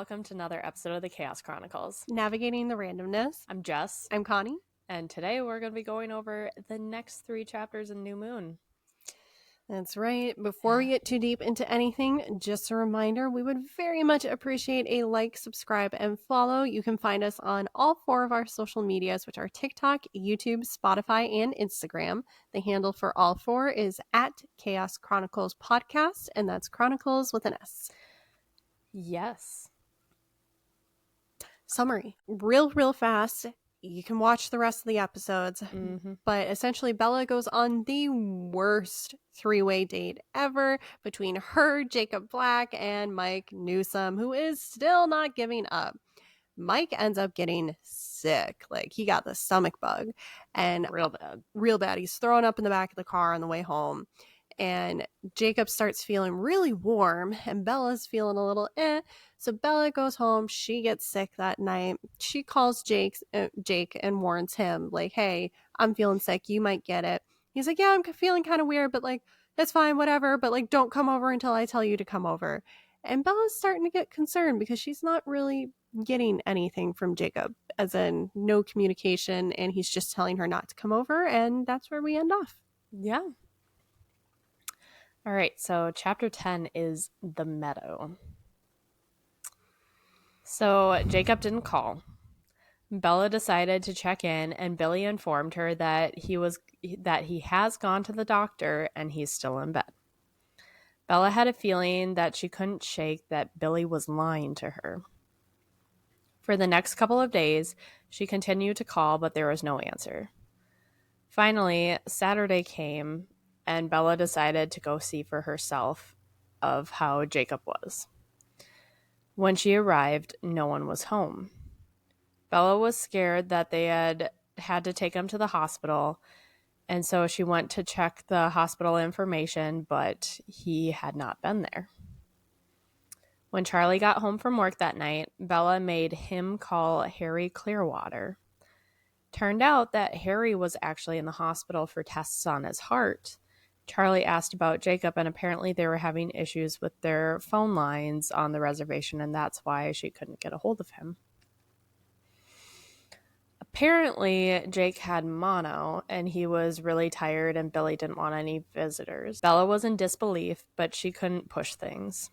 welcome to another episode of the Chaos Chronicles. Navigating the randomness. I'm Jess. I'm Connie. And today we're going to be going over the next 3 chapters in New Moon. That's right. Before we get too deep into anything, just a reminder, we would very much appreciate a like, subscribe, and follow. You can find us on all 4 of our social medias, which are TikTok, YouTube, Spotify, and Instagram. The handle for all 4 is at Chaos Chronicles Podcast, and that's Chronicles with an S. Yes. Summary. Real fast. You can watch the rest of the episodes. But essentially, Bella goes on the worst 3-way date ever between her, Jacob Black, and Mike Newsom, who is still not giving up. Mike ends up getting sick. Like, he got the stomach bug. And real bad. He's thrown up in the back of the car on the way home. And Jacob starts feeling really warm, and Bella's feeling a little So Bella goes home. She gets sick that night. She calls Jake and warns him, like, hey, I'm feeling sick. You might get it. He's like, yeah, I'm feeling kind of weird, but, like, that's fine, whatever. But, like, don't come over until I tell you to come over. And Bella's starting to get concerned because she's not really getting anything from Jacob, as in no communication, and he's just telling her not to come over, and that's where we end off. Yeah. All right, so chapter 10 is The Meadow. So Jacob didn't call. Bella decided to check in, and Billy informed her that he has gone to the doctor and he's still in bed. Bella had a feeling that she couldn't shake that Billy was lying to her. For the next couple of days, she continued to call, but there was no answer. Finally, Saturday came, and Bella decided to go see for herself of how Jacob was. When she arrived, no one was home. Bella was scared that they had to take him to the hospital, and so she went to check the hospital information, but he had not been there. When Charlie got home from work that night, Bella made him call Harry Clearwater. Turned out that Harry was actually in the hospital for tests on his heart. Charlie asked about Jacob, and apparently they were having issues with their phone lines on the reservation, and that's why she couldn't get a hold of him. Apparently, Jake had mono, and he was really tired, and Billy didn't want any visitors. Bella was in disbelief, but she couldn't push things.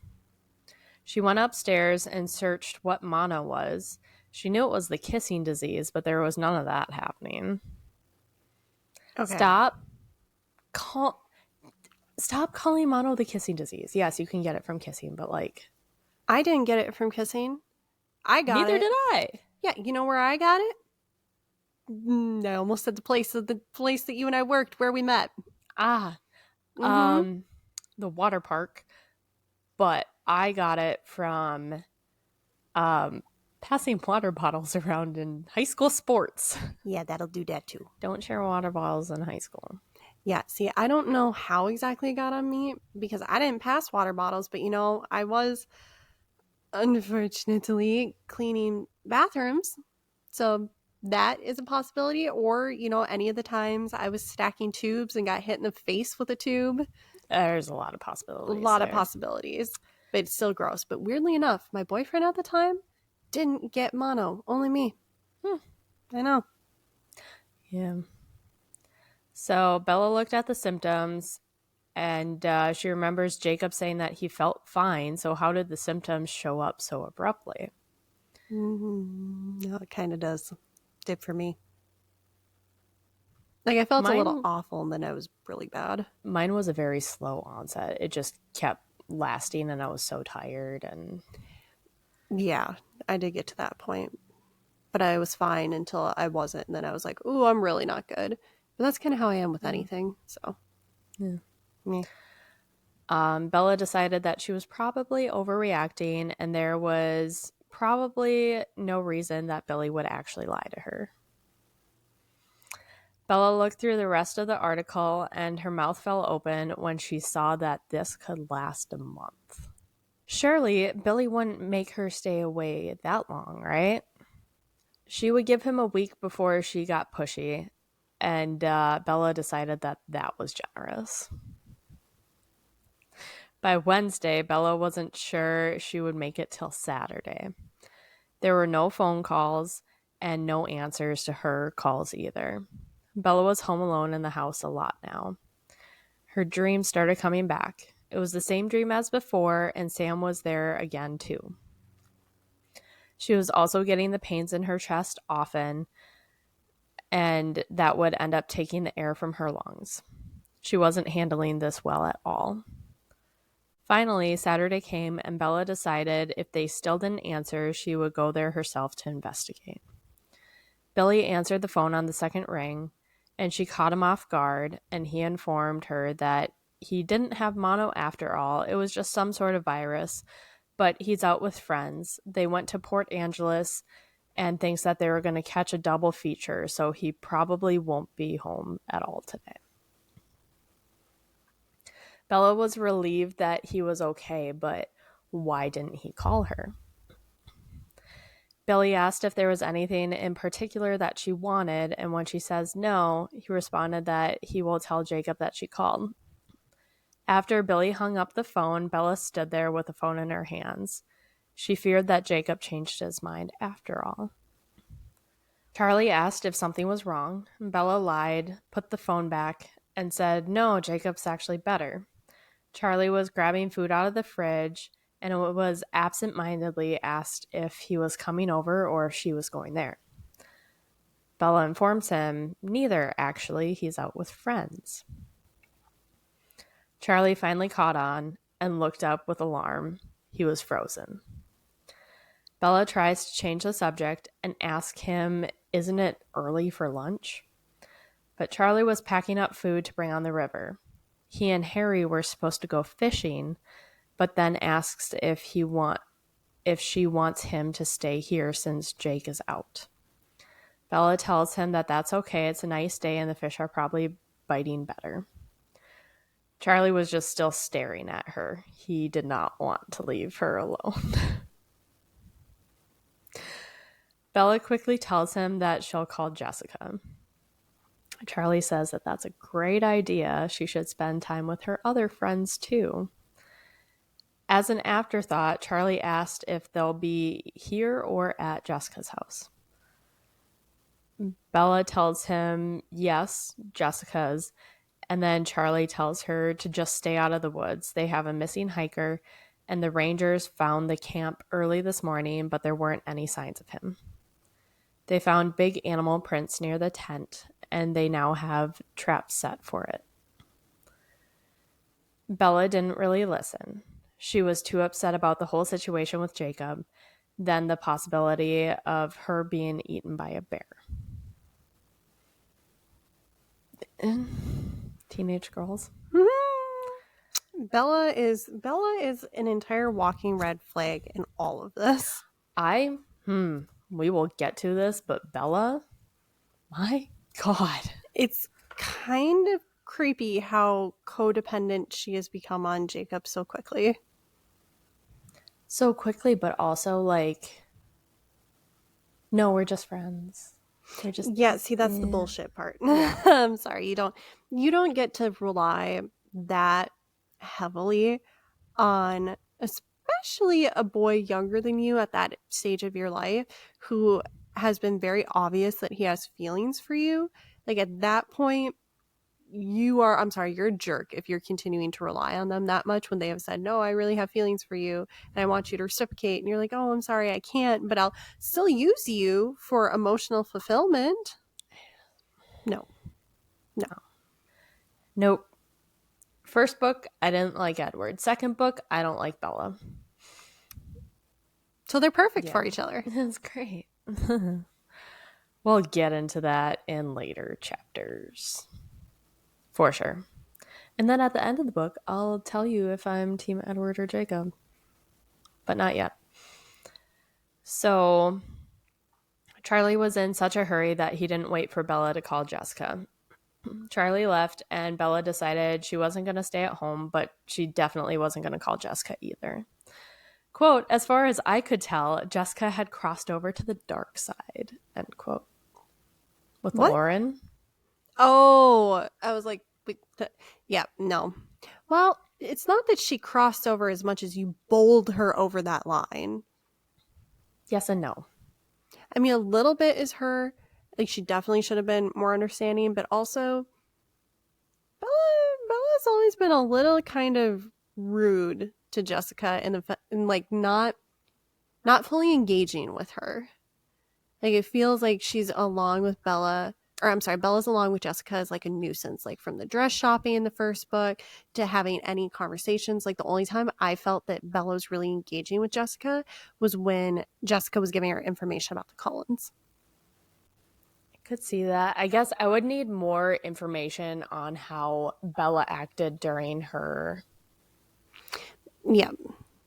She went upstairs and searched what mono was. She knew it was the kissing disease, but there was none of that happening. Okay. Stop calling mono the kissing disease. Yes, you can get it from kissing, but, like... I didn't get it from kissing. I got Neither it. did I. Yeah, you know where I got it? I almost said the place that you and I worked, where we met. The water park. But I got it from passing water bottles around in high school sports. Yeah, that'll do that too. Don't share water bottles in high school. Yeah, see, I don't know how exactly it got on me because I didn't pass water bottles, but, I was, unfortunately, cleaning bathrooms. So that is a possibility. Or, any of the times I was stacking tubes and got hit in the face with a tube. There's a lot of possibilities. Of possibilities. But it's still gross. But weirdly enough, my boyfriend at the time didn't get mono. Only me. I know. Yeah. So Bella looked at the symptoms, and she remembers Jacob saying that he felt fine. So how did the symptoms show up so abruptly? No, it kind of does. Did for me. Like, I felt a little awful, and then I was really bad. Mine was a very slow onset. It just kept lasting, and I was so tired. And yeah, I did get to that point. But I was fine until I wasn't, and then I was like, ooh, I'm really not good. But that's kind of how I am with anything, so. Yeah. Me. Bella decided that she was probably overreacting, and there was probably no reason that Billy would actually lie to her. Bella looked through the rest of the article, and her mouth fell open when she saw that this could last a month. Surely, Billy wouldn't make her stay away that long, right? She would give him a week before she got pushy, and Bella decided that was generous. By Wednesday, Bella wasn't sure she would make it till Saturday. There were no phone calls and no answers to her calls either. Bella was home alone in the house a lot now. Her dreams started coming back. It was the same dream as before, and Sam was there again too. She was also getting the pains in her chest often, and that would end up taking the air from her lungs. She wasn't handling this well at all. Finally, Saturday came, and Bella decided if they still didn't answer, she would go there herself to investigate. Billy answered the phone on the second ring, and she caught him off guard, and he informed her that he didn't have mono after all. It was just some sort of virus, but he's out with friends. They went to Port Angeles and thinks that they were going to catch a double feature, so he probably won't be home at all today. Bella was relieved that he was okay, but why didn't he call her? Billy asked if there was anything in particular that she wanted, and when she says no, he responded that he will tell Jacob that she called. After Billy hung up the phone, Bella stood there with the phone in her hands. She feared that Jacob changed his mind after all. Charlie asked if something was wrong. Bella lied, put the phone back, and said, no, Jacob's actually better. Charlie was grabbing food out of the fridge and was absent-mindedly asked if he was coming over or if she was going there. Bella informs him, neither, actually, he's out with friends. Charlie finally caught on and looked up with alarm. He was frozen. Bella tries to change the subject and ask him, isn't it early for lunch? But Charlie was packing up food to bring on the river. He and Harry were supposed to go fishing, but then asks if she wants him to stay here since Jake is out. Bella tells him that that's okay, it's a nice day and the fish are probably biting better. Charlie was just still staring at her. He did not want to leave her alone. Bella quickly tells him that she'll call Jessica. Charlie says that that's a great idea. She should spend time with her other friends too. As an afterthought, Charlie asked if they'll be here or at Jessica's house. Bella tells him yes, Jessica's, and then Charlie tells her to just stay out of the woods. They have a missing hiker, and the rangers found the camp early this morning, but there weren't any signs of him. They found big animal prints near the tent, and they now have traps set for it. Bella didn't really listen. She was too upset about the whole situation with Jacob, then the possibility of her being eaten by a bear. Teenage girls. Bella is an entire walking red flag in all of this. We will get to this, but Bella, my God. It's kind of creepy how codependent she has become on Jacob so quickly. So quickly, but also like, no, we're just friends. We're just see, that's the bullshit part. Yeah. I'm sorry, you don't get to rely that heavily on especially a boy younger than you at that stage of your life who has been very obvious that he has feelings for you. Like at that point, you're a jerk if you're continuing to rely on them that much when they have said, no, I really have feelings for you and I want you to reciprocate. And you're like, oh, I'm sorry, I can't, but I'll still use you for emotional fulfillment. No. Nope. First book, I didn't like Edward. Second book, I don't like Bella. So they're perfect for each other. That's great. We'll get into that in later chapters. For sure. And then at the end of the book, I'll tell you if I'm Team Edward or Jacob. But not yet. So Charlie was in such a hurry that he didn't wait for Bella to call Jessica. Charlie left and Bella decided she wasn't going to stay at home, but she definitely wasn't going to call Jessica either. Quote, as far as I could tell, Jessica had crossed over to the dark side, end quote. With what? Lauren. Oh, I was like, no. Well, it's not that she crossed over as much as you bowled her over that line. Yes and no. I mean, a little bit is her. Like, she definitely should have been more understanding, but also Bella's always been a little kind of rude to Jessica and like not fully engaging with her. Like, it feels like she's along with Bella, or I'm sorry, Bella's along with Jessica as like a nuisance, like from the dress shopping in the first book to having any conversations. Like, the only time I felt that Bella was really engaging with Jessica was when Jessica was giving her information about the Cullens. Could see that. I guess I would need more information on how Bella acted during her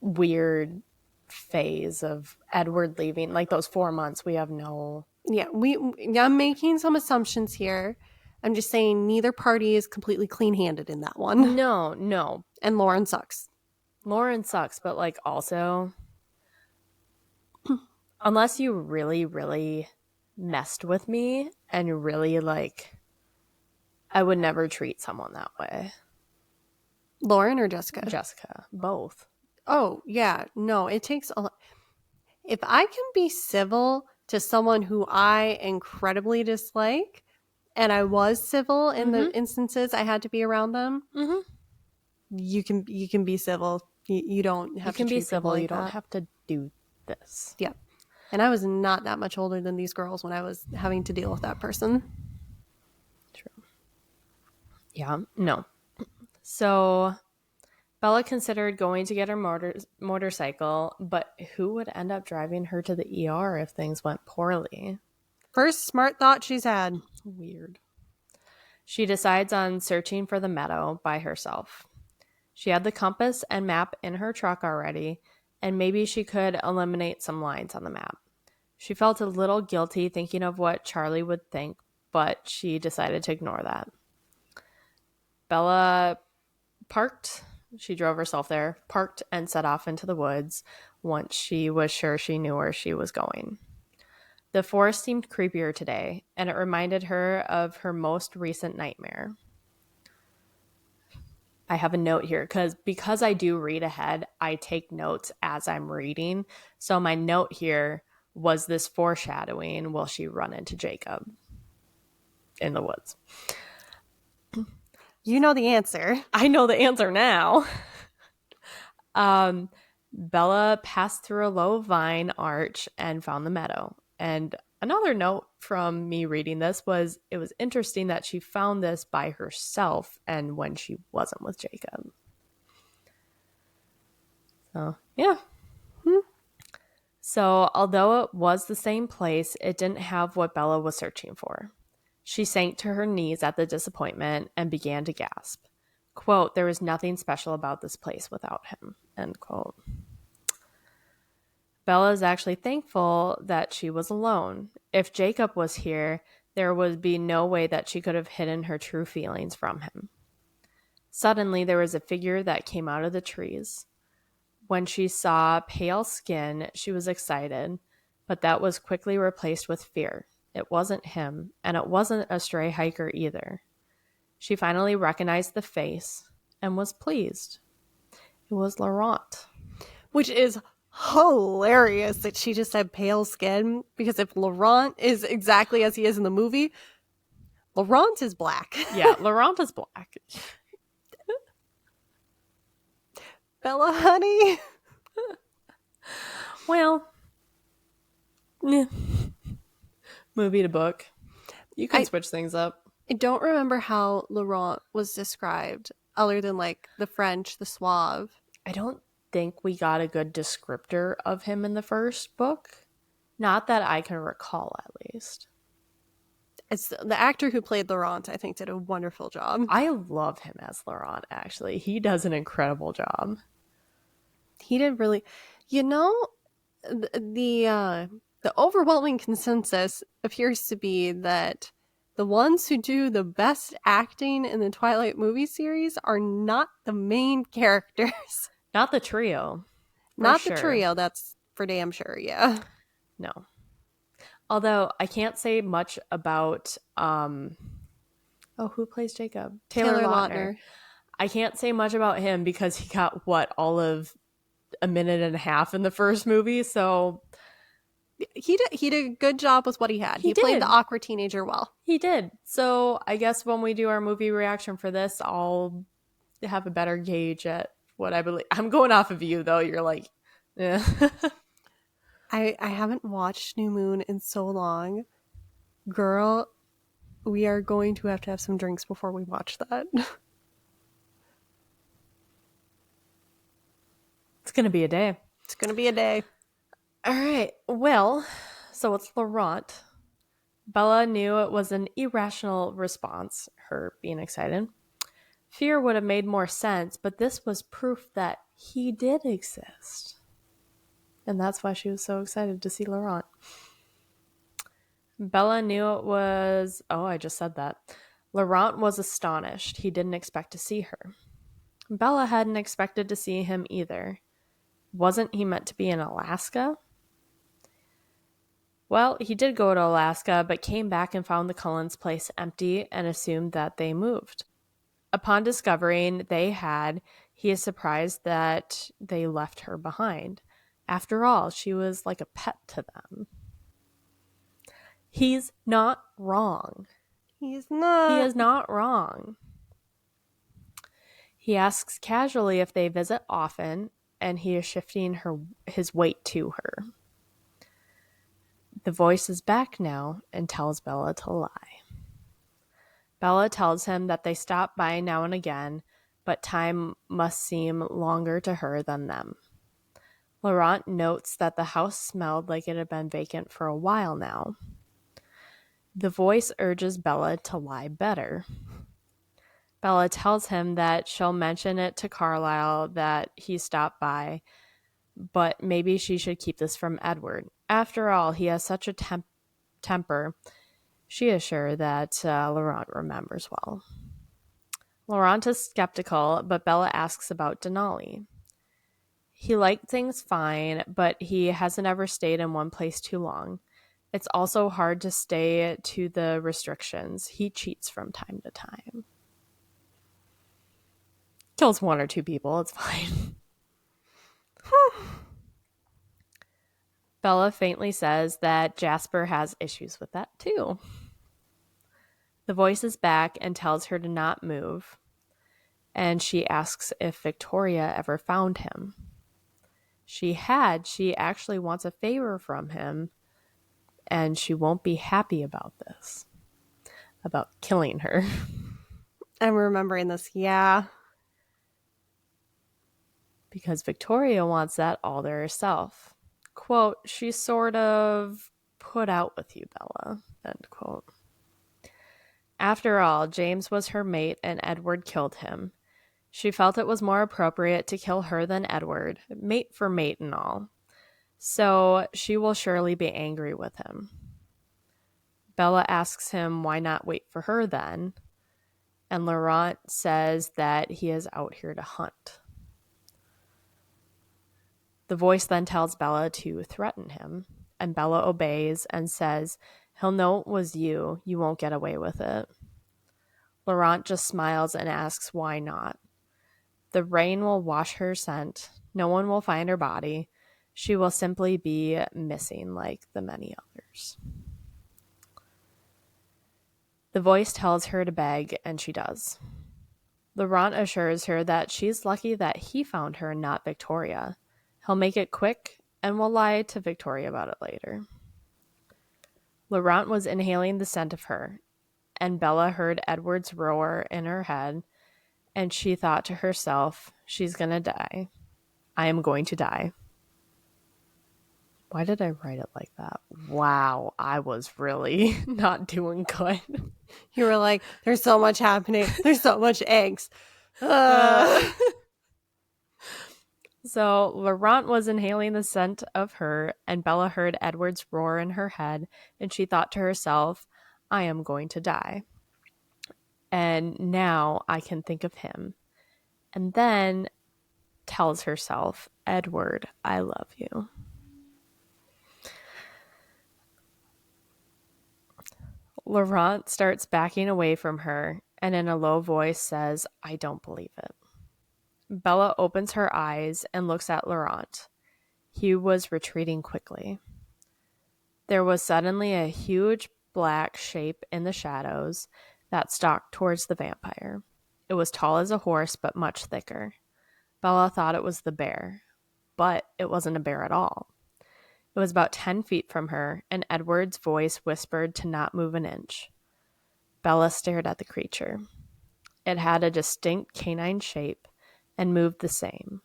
weird phase of Edward leaving. Like those 4 months, we have no. Yeah, I'm making some assumptions here. I'm just saying neither party is completely clean-handed in that one. No. And Lauren sucks. Lauren sucks, but like also, unless you really, really messed with me and really like, I would never treat someone that way. Lauren or Jessica? Jessica, both. Oh, yeah. No, it takes a lot. If I can be civil to someone who I incredibly dislike, and I was civil in the instances I had to be around them, you can be civil. You don't have to be civil. Like you don't have to do this. Yeah. And I was not that much older than these girls when I was having to deal with that person. True. Yeah. No. So Bella considered going to get her motorcycle, but who would end up driving her to the ER if things went poorly? First smart thought she's had. Weird. She decides on searching for the meadow by herself. She had the compass and map in her truck already, and maybe she could eliminate some lines on the map. She felt a little guilty thinking of what Charlie would think, but she decided to ignore that. Bella parked. She drove herself there, parked, and set off into the woods once she was sure she knew where she was going. The forest seemed creepier today, and it reminded her of her most recent nightmare. I have a note here because I do read ahead, I take notes as I'm reading. So my note here was this foreshadowing, will she run into Jacob in the woods? You know the answer. I know the answer now. Bella passed through a low vine arch and found the meadow. And another note from me reading this was it was interesting that she found this by herself and when she wasn't with Jacob. So, yeah. So, although it was the same place, it didn't have what Bella was searching for. She sank to her knees at the disappointment and began to gasp. Quote, there was nothing special about this place without him, end quote. Bella is actually thankful that she was alone. If Jacob was here, there would be no way that she could have hidden her true feelings from him. Suddenly, there was a figure that came out of the trees. When she saw pale skin, she was excited, but that was quickly replaced with fear. It wasn't him, and it wasn't a stray hiker either. She finally recognized the face and was pleased. It was Laurent. Which is hilarious that she just had pale skin, because if Laurent is exactly as he is in the movie, Laurent is black. Yeah, Laurent is black. Bella, honey. Well, yeah. Movie to book. You can switch things up. I don't remember how Laurent was described other than like the French, the suave. I don't think we got a good descriptor of him in the first book. Not that I can recall, at least. It's the actor who played Laurent, I think, did a wonderful job. I love him as Laurent, actually. He does an incredible job. He did really... You know, the overwhelming consensus appears to be that the ones who do the best acting in the Twilight movie series are not the main characters. Not the trio. Not the trio, that's for damn sure, yeah. No. Although I can't say much about who plays Jacob? Taylor Lautner. I can't say much about him because he got all of a minute and a half in the first movie, so he did a good job with what he had. He played the awkward teenager well. He did. So I guess when we do our movie reaction for this, I'll have a better gauge at what I believe. I'm going off of you though. You're like, yeah. I haven't watched New Moon in so long. Girl, we are going to have some drinks before we watch that. It's going to be a day. It's going to be a day. All right. Well, so it's Laurent. Bella knew it was an irrational response, her being excited. Fear would have made more sense, but this was proof that he did exist. And that's why she was so excited to see Laurent. Bella knew it was... Oh, I just said that. Laurent was astonished. He didn't expect to see her. Bella hadn't expected to see him either. Wasn't he meant to be in Alaska? Well, he did go to Alaska, but came back and found the Cullens' place empty and assumed that they moved. Upon discovering they had, he is surprised that they left her behind. After all, she was like a pet to them. He's not wrong. He is not wrong. He asks casually if they visit often, and he is shifting his weight to her. The voice is back now and tells Bella to lie. Bella tells him that they stop by now and again, but time must seem longer to her than them. Laurent notes that the house smelled like it had been vacant for a while now. The voice urges Bella to lie better. Bella tells him that she'll mention it to Carlisle that he stopped by, but maybe she should keep this from Edward. After all, he has such a temper. She is sure that Laurent remembers well. Laurent is skeptical, but Bella asks about Denali. He liked things fine, but he hasn't ever stayed in one place too long. It's also hard to stay to the restrictions. He cheats from time to time. Kills one or two people, it's fine. Bella faintly says that Jasper has issues with that too. The voice is back and tells her to not move, and she asks if Victoria ever found him. She actually wants a favor from him, and she won't be happy about this. About killing her. I'm remembering this, yeah. Because Victoria wants that all to herself. Quote, she's sort of put out with you, Bella. End quote. After all, James was her mate and Edward killed him. She felt it was more appropriate to kill her than Edward, mate for mate and all. So she will surely be angry with him. Bella asks him why not wait for her then, and Laurent says that he is out here to hunt. The voice then tells Bella to threaten him, and Bella obeys and says, he'll know it was you won't get away with it. Laurent just smiles and asks why not. The rain will wash her scent, no one will find her body, she will simply be missing like the many others. The voice tells her to beg, and she does. Laurent assures her that she's lucky that he found her, not Victoria. He'll make it quick and will lie to Victoria about it later. Laurent was inhaling the scent of her, and Bella heard Edward's roar in her head, and she thought to herself, she's gonna die. I am going to die. Why did I write it like that? Wow, I was really not doing good. You were like, there's so much happening. There's so much eggs. So Laurent was inhaling the scent of her, and Bella heard Edward's roar in her head, and she thought to herself, I am going to die. And now I can think of him. And then tells herself, Edward, I love you. Laurent starts backing away from her, and in a low voice says, "I don't believe it." Bella opens her eyes and looks at Laurent. He was retreating quickly. There was suddenly a huge black shape in the shadows that stalked towards the vampire. It was tall as a horse, but much thicker. Bella thought it was the bear, but it wasn't a bear at all. It was about 10 feet from her, and Edward's voice whispered to not move an inch. Bella stared at the creature. It had a distinct canine shape and moved the same,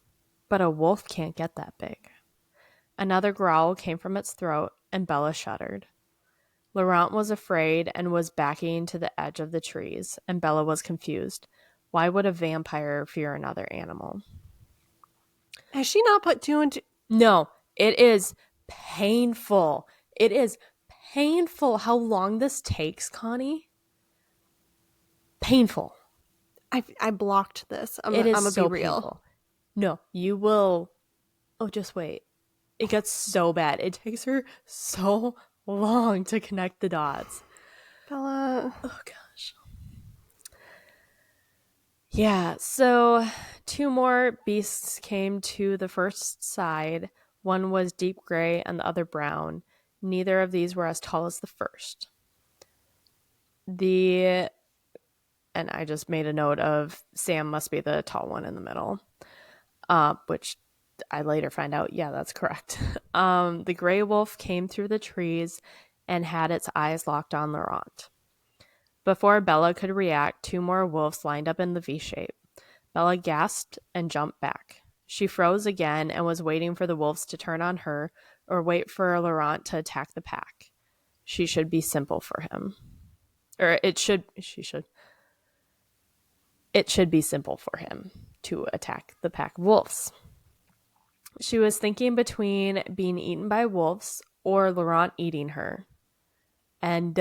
but a wolf can't get that big. Another growl came from its throat, and Bella shuddered. Laurent was afraid and was backing to the edge of the trees, and Bella was confused. Why would a vampire fear another animal? Has she not put two and two? No, it is painful. It is painful how long this takes, Connie. Painful. I blocked this. I'm It is gonna so be real. painful. No, you will. Oh, just wait. It gets so bad. It takes her so long to connect the dots. Bella. Oh, gosh. Yeah, so 2 more beasts came to the first side. One was deep gray and the other brown. Neither of these were as tall as the first. And I just made a note of Sam must be the tall one in the middle, which I later find out, yeah, that's correct. The gray wolf came through the trees and had its eyes locked on Laurent. Before Bella could react, 2 more wolves lined up in the V shape. Bella gasped and jumped back. She froze again and was waiting for the wolves to turn on her or wait for Laurent to attack the pack. She should be simple for him. It should be simple for him to attack the pack of wolves. She was thinking between being eaten by wolves or Laurent eating her. And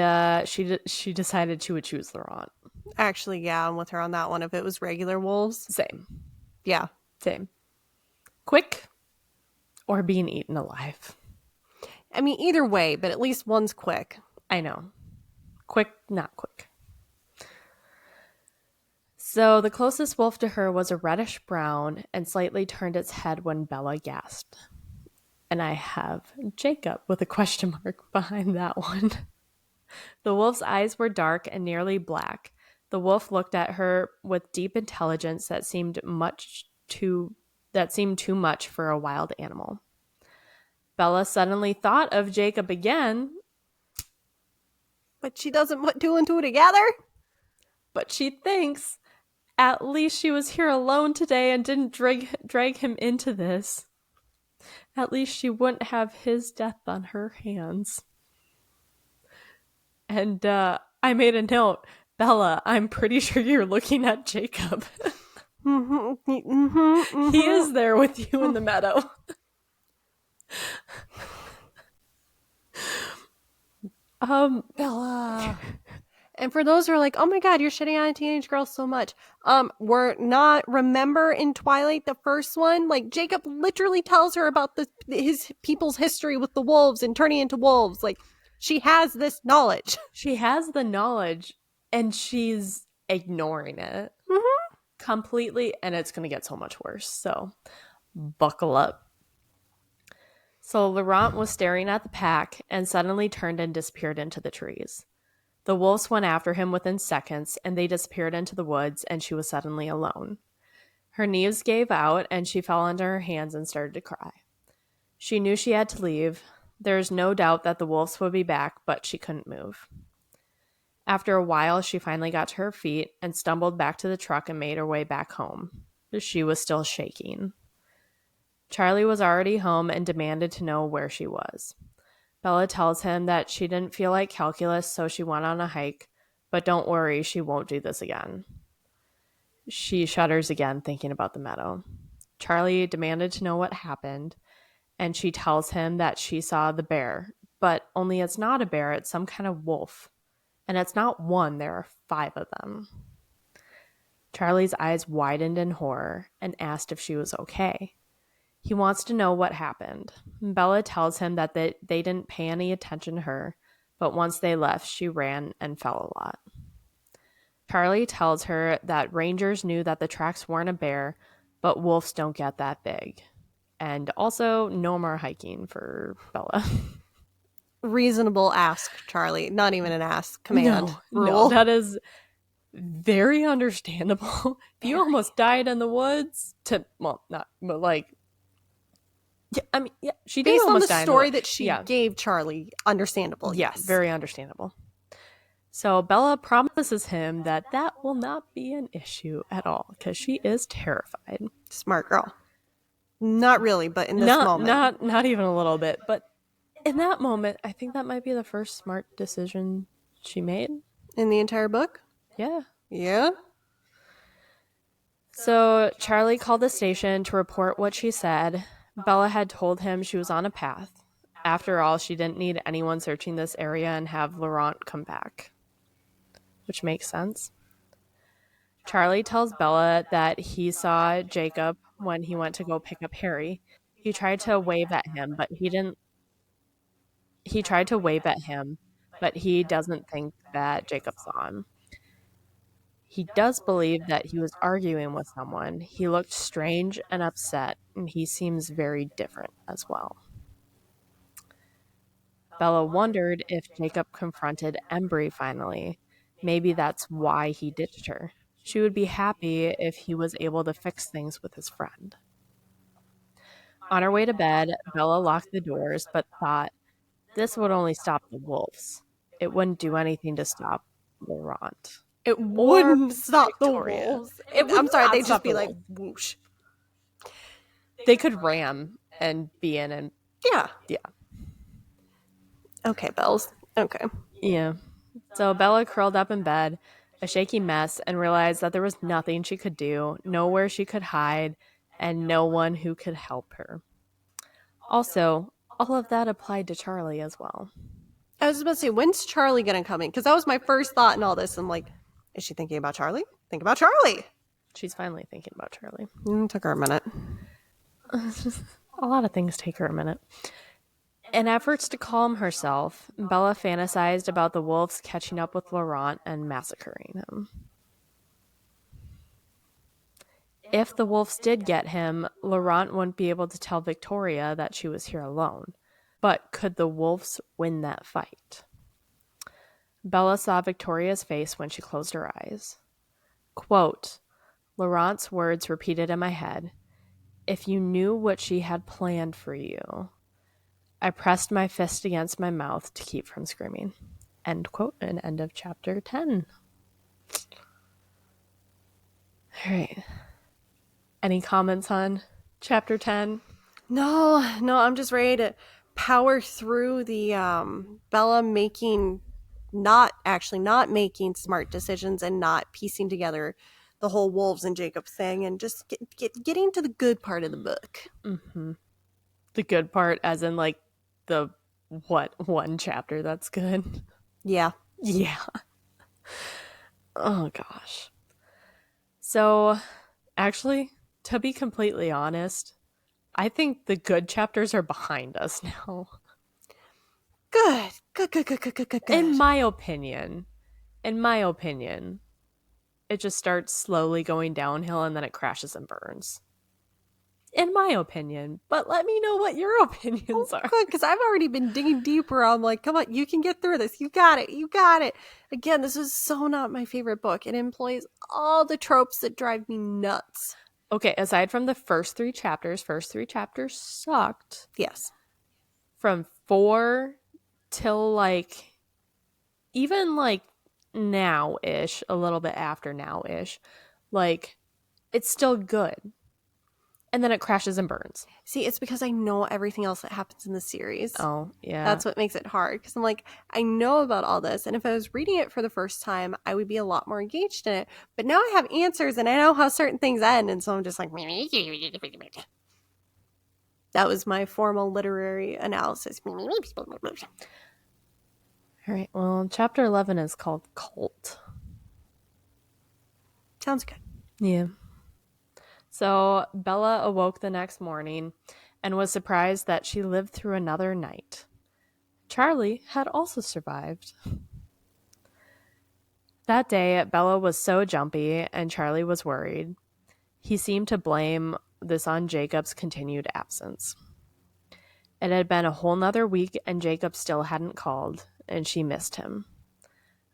she decided she would choose Laurent. Actually, yeah, I'm with her on that one. If it was regular wolves. Same. Yeah. Same. Quick or being eaten alive. I mean, either way, but at least one's quick. I know. Quick, not quick. So the closest wolf to her was a reddish brown and slightly turned its head when Bella gasped. And I have Jacob with a question mark behind that one. The wolf's eyes were dark and nearly black. The wolf looked at her with deep intelligence that seemed too much for a wild animal. Bella suddenly thought of Jacob again. But she doesn't put 2 and 2 together? But she thinks, at least she was here alone today and didn't drag him into this. At least she wouldn't have his death on her hands. And I made a note. Bella, I'm pretty sure you're looking at Jacob. He is there with you in the meadow. Bella. And for those who are like, oh my god, you're shitting on a teenage girl so much. Remember in Twilight, the first one? Like, Jacob literally tells her about his people's history with the wolves and turning into wolves. Like, she has this knowledge. She has the knowledge, and she's ignoring it completely, and it's going to get so much worse. So, buckle up. So, Laurent was staring at the pack and suddenly turned and disappeared into the trees. The wolves went after him within seconds, and they disappeared into the woods, and she was suddenly alone. Her knees gave out, and she fell onto her hands and started to cry. She knew she had to leave. There was no doubt that the wolves would be back, but she couldn't move. After a while, she finally got to her feet and stumbled back to the truck and made her way back home. She was still shaking. Charlie was already home and demanded to know where she was. Bella tells him that she didn't feel like calculus, so she went on a hike, but don't worry, she won't do this again. She shudders again, thinking about the meadow. Charlie demanded to know what happened, and she tells him that she saw the bear, but only it's not a bear, it's some kind of wolf. And it's not one, there are 5 of them. Charlie's eyes widened in horror and asked if she was okay. He wants to know what happened. Bella tells him that they didn't pay any attention to her, but once they left, she ran and fell a lot. Charlie tells her that rangers knew that the tracks weren't a bear, but wolves don't get that big. And also, no more hiking for Bella. Reasonable ask, Charlie. Not even an ask. Command. No, Rule. that is very understandable. If you almost died in the woods not, but like, yeah, I mean, yeah, she did Based on the almost die in the story woods. that she gave Charlie, understandable, Yeah, yes. very understandable. So Bella promises him that will not be an issue at all because she is terrified. Smart girl. Not really, but in this moment. Not even a little bit. But in that moment, I think that might be the first smart decision she made. In the entire book? Yeah. Yeah? So Charlie called the station to report what she said. Bella had told him she was on a path. After all, she didn't need anyone searching this area and have Laurent come back. Which makes sense. Charlie tells Bella that he saw Jacob when he went to go pick up Harry. He tried to wave at him, but he didn't. He tried to wave at him, but he doesn't think that Jacob saw him. He does believe that he was arguing with someone. He looked strange and upset, and he seems very different as well. Bella wondered if Jacob confronted Embry finally. Maybe that's why he ditched her. She would be happy if he was able to fix things with his friend. On her way to bed, Bella locked the doors, but thought this would only stop the wolves. It wouldn't do anything to stop Laurent. It wouldn't stop Victoria. the wolves. I'm sorry, they'd just be like, whoosh. They could ram and be in and... Yeah. Yeah. Okay, Bells. Okay. Yeah. So Bella curled up in bed, a shaky mess, and realized that there was nothing she could do, nowhere she could hide, and no one who could help her. Also, all of that applied to Charlie as well. I was about to say, when's Charlie gonna come in? Because that was my first thought in all this. I'm like, is she thinking about Charlie? Think about Charlie. She's finally thinking about Charlie. Took her a minute. A lot of things take her a minute. In efforts to calm herself, Bella fantasized about the wolves catching up with Laurent and massacring him. If the wolves did get him, Laurent wouldn't be able to tell Victoria that she was here alone. But could the wolves win that fight? Bella saw Victoria's face when she closed her eyes. Quote, Laurent's words repeated in my head. If you knew what she had planned for you. I pressed my fist against my mouth to keep from screaming. End quote, and end of chapter 10. All right. Any comments on chapter 10? No, I'm just ready to power through the Bella not making smart decisions and not piecing together the whole wolves and Jacob thing and just getting to the good part of the book. Mm-hmm. The good part as in like the one chapter that's good? Yeah. Yeah. Oh gosh. So actually, to be completely honest, I think the good chapters are behind us now. Good. In my opinion, it just starts slowly going downhill and then it crashes and burns. In my opinion, but let me know what your opinions are. Good, because I've already been digging deeper. I'm like, come on, you can get through this. You got it. Again, this is so not my favorite book. It employs all the tropes that drive me nuts. Okay, aside from the first three chapters sucked. Yes. From 4 till like even like now-ish, a little bit after now-ish, like it's still good. And then it crashes and burns. See, it's because I know everything else that happens in the series. Oh, yeah. That's what makes it hard. Because I'm like, I know about all this. And if I was reading it for the first time, I would be a lot more engaged in it. But now I have answers and I know how certain things end. And so I'm just like, that was my formal literary analysis. All right. Well, chapter 11 is called Cult. Sounds good. Yeah. So Bella awoke the next morning and was surprised that she lived through another night. Charlie had also survived. That day, Bella was so jumpy and Charlie was worried. He seemed to blame this on Jacob's continued absence. It had been a whole nother week and Jacob still hadn't called, and she missed him.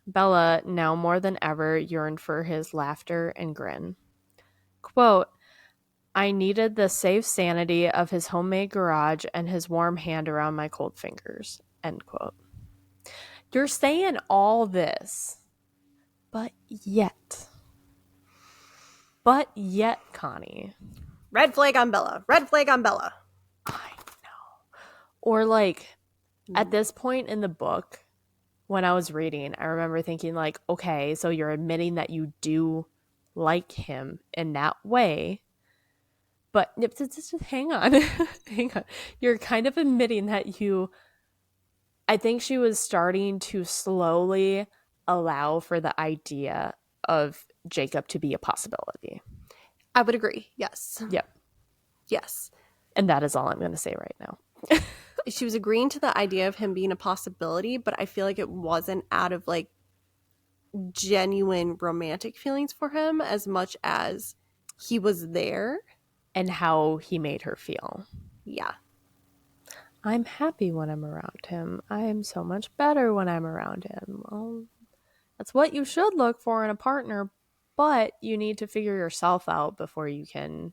Bella, now more than ever, yearned for his laughter and grin. Quote, I needed the safe sanity of his homemade garage and his warm hand around my cold fingers. End quote. You're saying all this, but yet, Connie. Red flag on Bella. Red flag on Bella. I know. Or like, at this point in the book, when I was reading, I remember thinking like, okay, so you're admitting that you do like him in that way. But just hang on. Hang on. You're kind of admitting that I think she was starting to slowly allow for the idea of Jacob to be a possibility. I would agree. Yes. Yep. Yes. And that is all I'm going to say right now. She was agreeing to the idea of him being a possibility, but I feel like it wasn't out of like genuine romantic feelings for him as much as he was there. And how he made her feel. Yeah. I'm happy when I'm around him. I am so much better when I'm around him. Well, that's what you should look for in a partner, but you need to figure yourself out before you can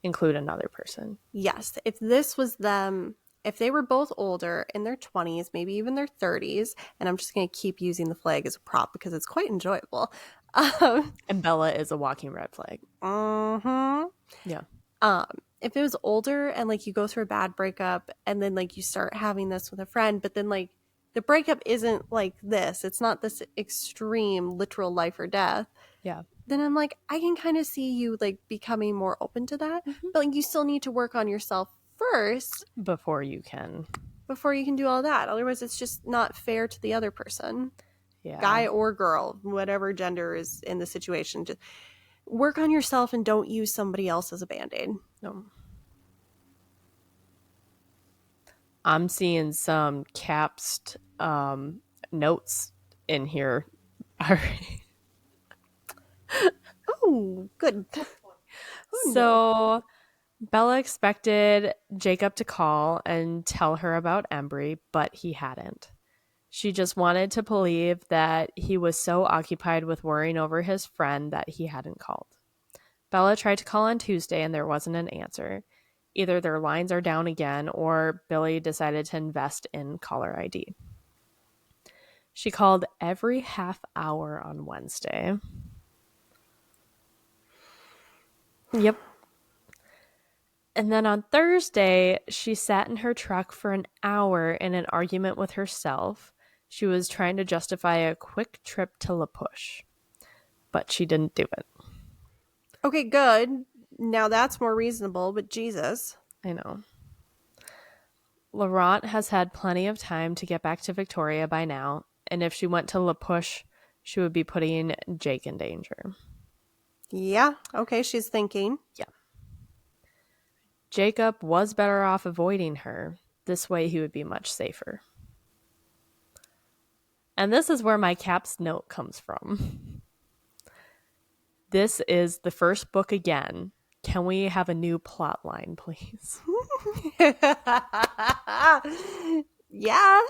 include another person. Yes. If this was them, if they were both older in their 20s, maybe even their 30s, and I'm just going to keep using the flag as a prop because it's quite enjoyable. And Bella is a walking red flag. Mm-hmm. Yeah. If it was older and like you go through a bad breakup and then like you start having this with a friend, but then like the breakup isn't like this, it's not this extreme literal life or death. Yeah. Then I'm like, I can kind of see you like becoming more open to that. Mm-hmm. But like you still need to work on yourself first before you can do all that. Otherwise it's just not fair to the other person. Yeah. Guy or girl, whatever gender is in the situation. Just work on yourself and don't use somebody else as a band-aid. No. I'm seeing some capsed notes in here already. Oh, good. Oh, so Bella expected Jacob to call and tell her about Embry, but he hadn't. She just wanted to believe that he was so occupied with worrying over his friend that he hadn't called. Bella tried to call on Tuesday and there wasn't an answer. Either their lines are down again or Billy decided to invest in caller ID. She called every half hour on Wednesday. Yep. And then on Thursday, she sat in her truck for an hour in an argument with herself. She was trying to justify a quick trip to La Push, but she didn't do it. Okay, good. Now that's more reasonable, but Jesus. I know. Laurent has had plenty of time to get back to Victoria by now, and if she went to La Push, she would be putting Jake in danger. Yeah, okay, she's thinking. Yeah. Jacob was better off avoiding her. This way he would be much safer. And this is where my caps note comes from. This is the first book again. Can we have a new plot line, please? Yeah.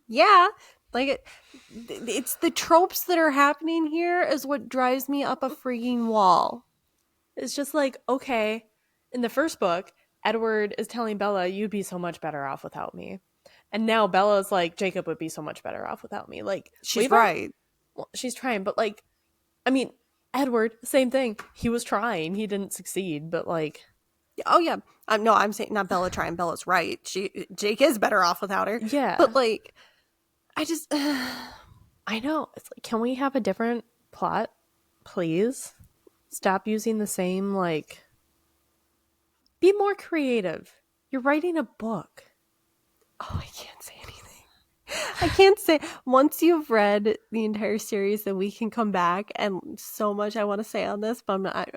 Yeah. Like, it's the tropes that are happening here is what drives me up a freaking wall. It's just like, okay, in the first book, Edward is telling Bella, you'd be so much better off without me. And now Bella's like, Jacob would be so much better off without me. Like, she's right. Well, she's trying, but like, I mean, Edward, same thing. He was trying. He didn't succeed, but like... Oh, yeah. No, I'm saying not Bella trying. Bella's right. Jake is better off without her. Yeah. But like, I just... I know. It's like, can we have a different plot, please? Stop using the same, like... Be more creative. You're writing a book. Oh, I can't say anything. I can't say. Once you've read the entire series, then we can come back, and so much I want to say on this, but I'm not...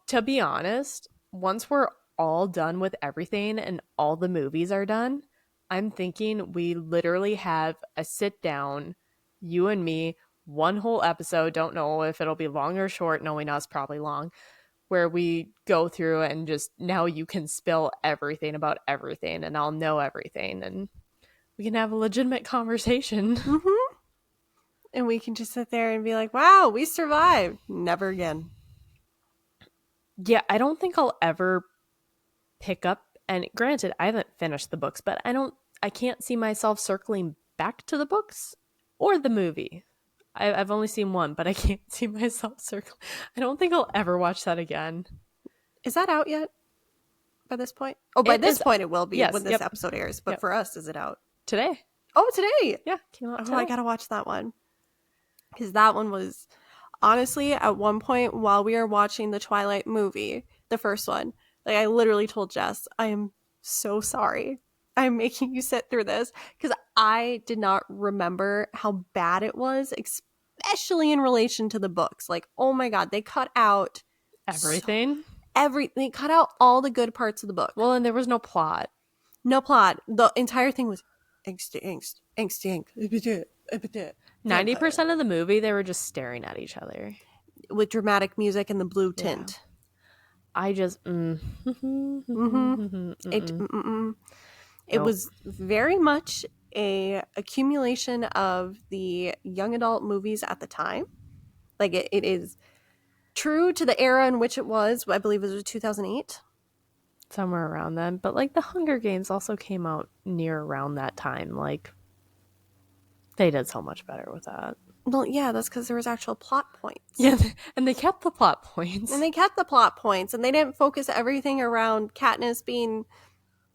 To be honest, once we're all done with everything and all the movies are done, I'm thinking we literally have a sit down, you and me, one whole episode, don't know if it'll be long or short, knowing us, probably long, where we go through and just now you can spill everything about everything and I'll know everything and we can have a legitimate conversation. Mm-hmm. And we can just sit there and be like, wow, we survived. Never again. Yeah, I don't think I'll ever pick up, and granted, I haven't finished the books, but I can't see myself circling back to the books or the movie. I've only seen one, but I can't see myself circling. I don't think I'll ever watch that again. Is that out yet by this point? Oh, by this point it will be, yes, when this episode airs. But for us, is it out? Today. Oh, today. Yeah, came out today. I gotta watch that one. Because that one was, honestly, at one point while we were watching the Twilight movie, the first one, like I literally told Jess, I am so sorry I'm making you sit through this, because I did not remember how bad it was, especially in relation to the books. Like, oh my god, they cut out everything. They cut out all the good parts of the book. Well, and there was no plot. No plot. The entire thing was angst. 90% of the movie, they were just staring at each other with dramatic music and the blue tint. I just It was very much a accumulation of the young adult movies at the time. Like it is true to the era in which it was. I believe it was 2008. Somewhere around then. But like the Hunger Games also came out near around that time. Like they did so much better with that. Well, yeah, that's because there was actual plot points. Yeah, and they kept the plot points. And they didn't focus everything around Katniss being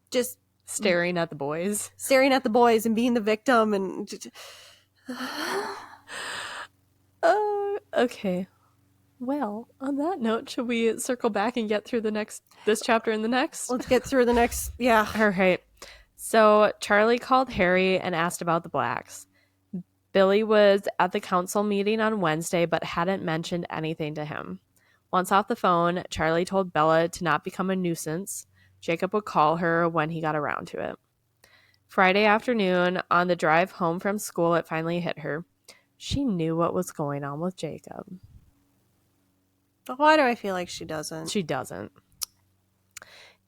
just staring at the boys and being the victim and okay. Well, on that note, should we circle back and get through this chapter and the next? Let's get through the next. Yeah. All right. So Charlie called Harry and asked about the Blacks. Billy was at the council meeting on Wednesday but hadn't mentioned anything to him. Once off the phone, Charlie told Bella to not become a nuisance. Jacob would call her when he got around to it. Friday afternoon, on the drive home from school, it finally hit her. She knew what was going on with Jacob. Why do I feel like she doesn't? She doesn't.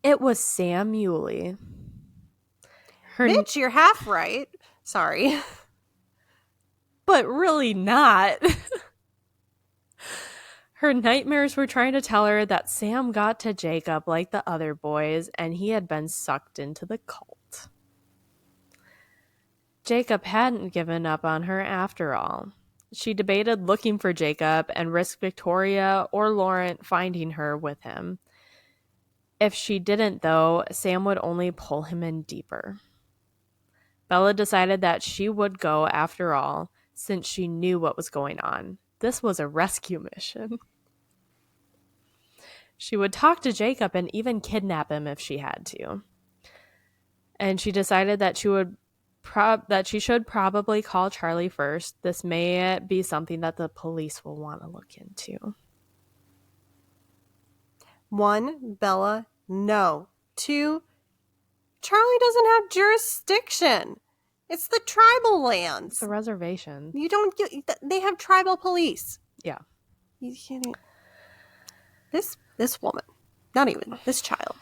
It was Sam Muley. Bitch, you're half right. Sorry. But really not. Her nightmares were trying to tell her that Sam got to Jacob like the other boys, and he had been sucked into the cult. Jacob hadn't given up on her after all. She debated looking for Jacob and risk Victoria or Laurent finding her with him. If she didn't, though, Sam would only pull him in deeper. Bella decided that she would go after all, since she knew what was going on. This was a rescue mission. She would talk to Jacob and even kidnap him if she had to. And she decided that she should probably call Charlie first. This may be something that the police will want to look into. 1, Bella, no. 2, Charlie doesn't have jurisdiction. It's the tribal lands. It's a reservation. You don't get. They have tribal police. Yeah. You kidding? This woman, not even this child.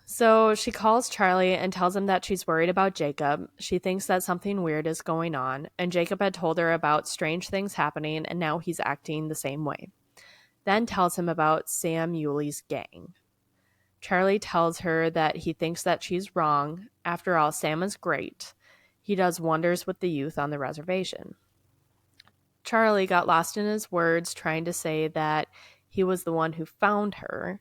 So she calls Charlie and tells him that she's worried about Jacob. She thinks that something weird is going on, and Jacob had told her about strange things happening, and now he's acting the same way. Then tells him about Sam Muley's gang. Charlie tells her that he thinks that she's wrong. After all, Sam is great. He does wonders with the youth on the reservation. Charlie got lost in his words, trying to say that he was the one who found her.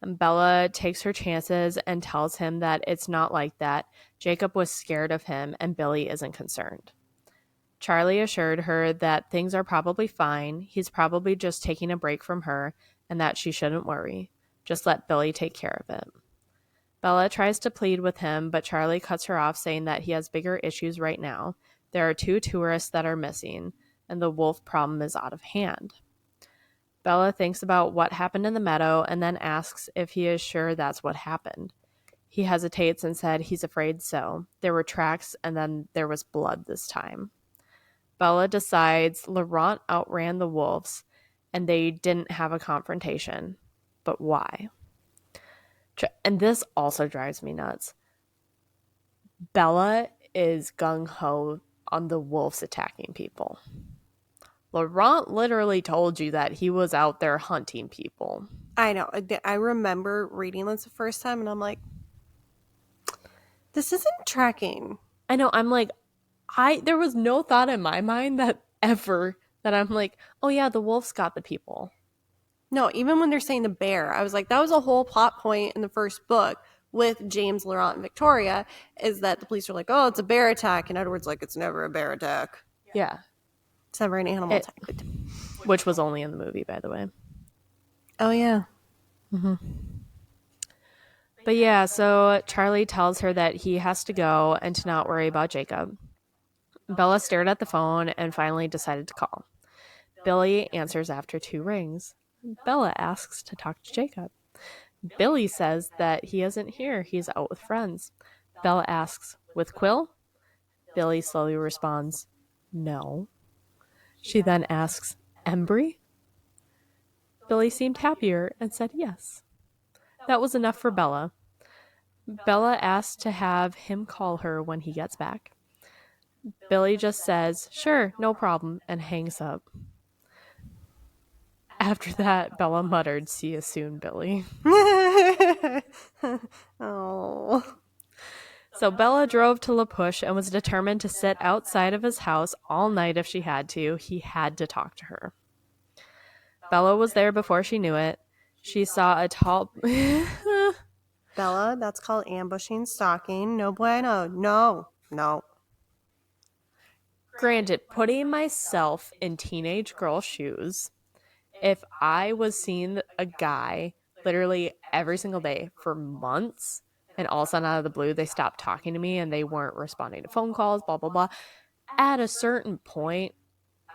And Bella takes her chances and tells him that it's not like that. Jacob was scared of him and Billy isn't concerned. Charlie assured her that things are probably fine. He's probably just taking a break from her and that she shouldn't worry. Just let Billy take care of it. Bella tries to plead with him, but Charlie cuts her off, saying that he has bigger issues right now. There are 2 tourists that are missing, and the wolf problem is out of hand. Bella thinks about what happened in the meadow and then asks if he is sure that's what happened. He hesitates and said he's afraid so. There were tracks and then there was blood this time. Bella decides Laurent outran the wolves and they didn't have a confrontation. But why? And this also drives me nuts. Bella is gung-ho on the wolves attacking people. Laurent literally told you that he was out there hunting people. I know. I remember reading this the first time and I'm like, this isn't tracking. I know. I'm like, there was no thought in my mind that I'm like, oh yeah, the wolves got the people. No, even when they're saying the bear, I was like, that was a whole plot point in the first book with James, Laurent, and Victoria, is that the police are like, oh, it's a bear attack. And Edward's like, it's never a bear attack. Yeah. It's never an animal attack. Which was only in the movie, by the way. Oh, yeah. Mm-hmm. But yeah, so Charlie tells her that he has to go and to not worry about Jacob. Bella stared at the phone and finally decided to call. Billy answers after 2 rings. Bella asks to talk to Jacob. Billy says that he isn't here. He's out with friends. Bella asks, with Quill? Billy slowly responds, no. She then asks, Embry? Billy seemed happier and said yes. That was enough for Bella. Bella asks to have him call her when he gets back. Billy just says, sure, no problem, and hangs up. After that, Bella muttered, see you soon, Billy. Oh. So Bella drove to La Push and was determined to sit outside of his house all night if she had to. He had to talk to her. Bella was there before she knew it. She saw a tall... Bella, that's called ambushing, stalking. No bueno. No. Granted, putting myself in teenage girl shoes, if I was seeing a guy literally every single day for months, and all of a sudden out of the blue, they stopped talking to me and they weren't responding to phone calls, blah, blah, blah, at a certain point,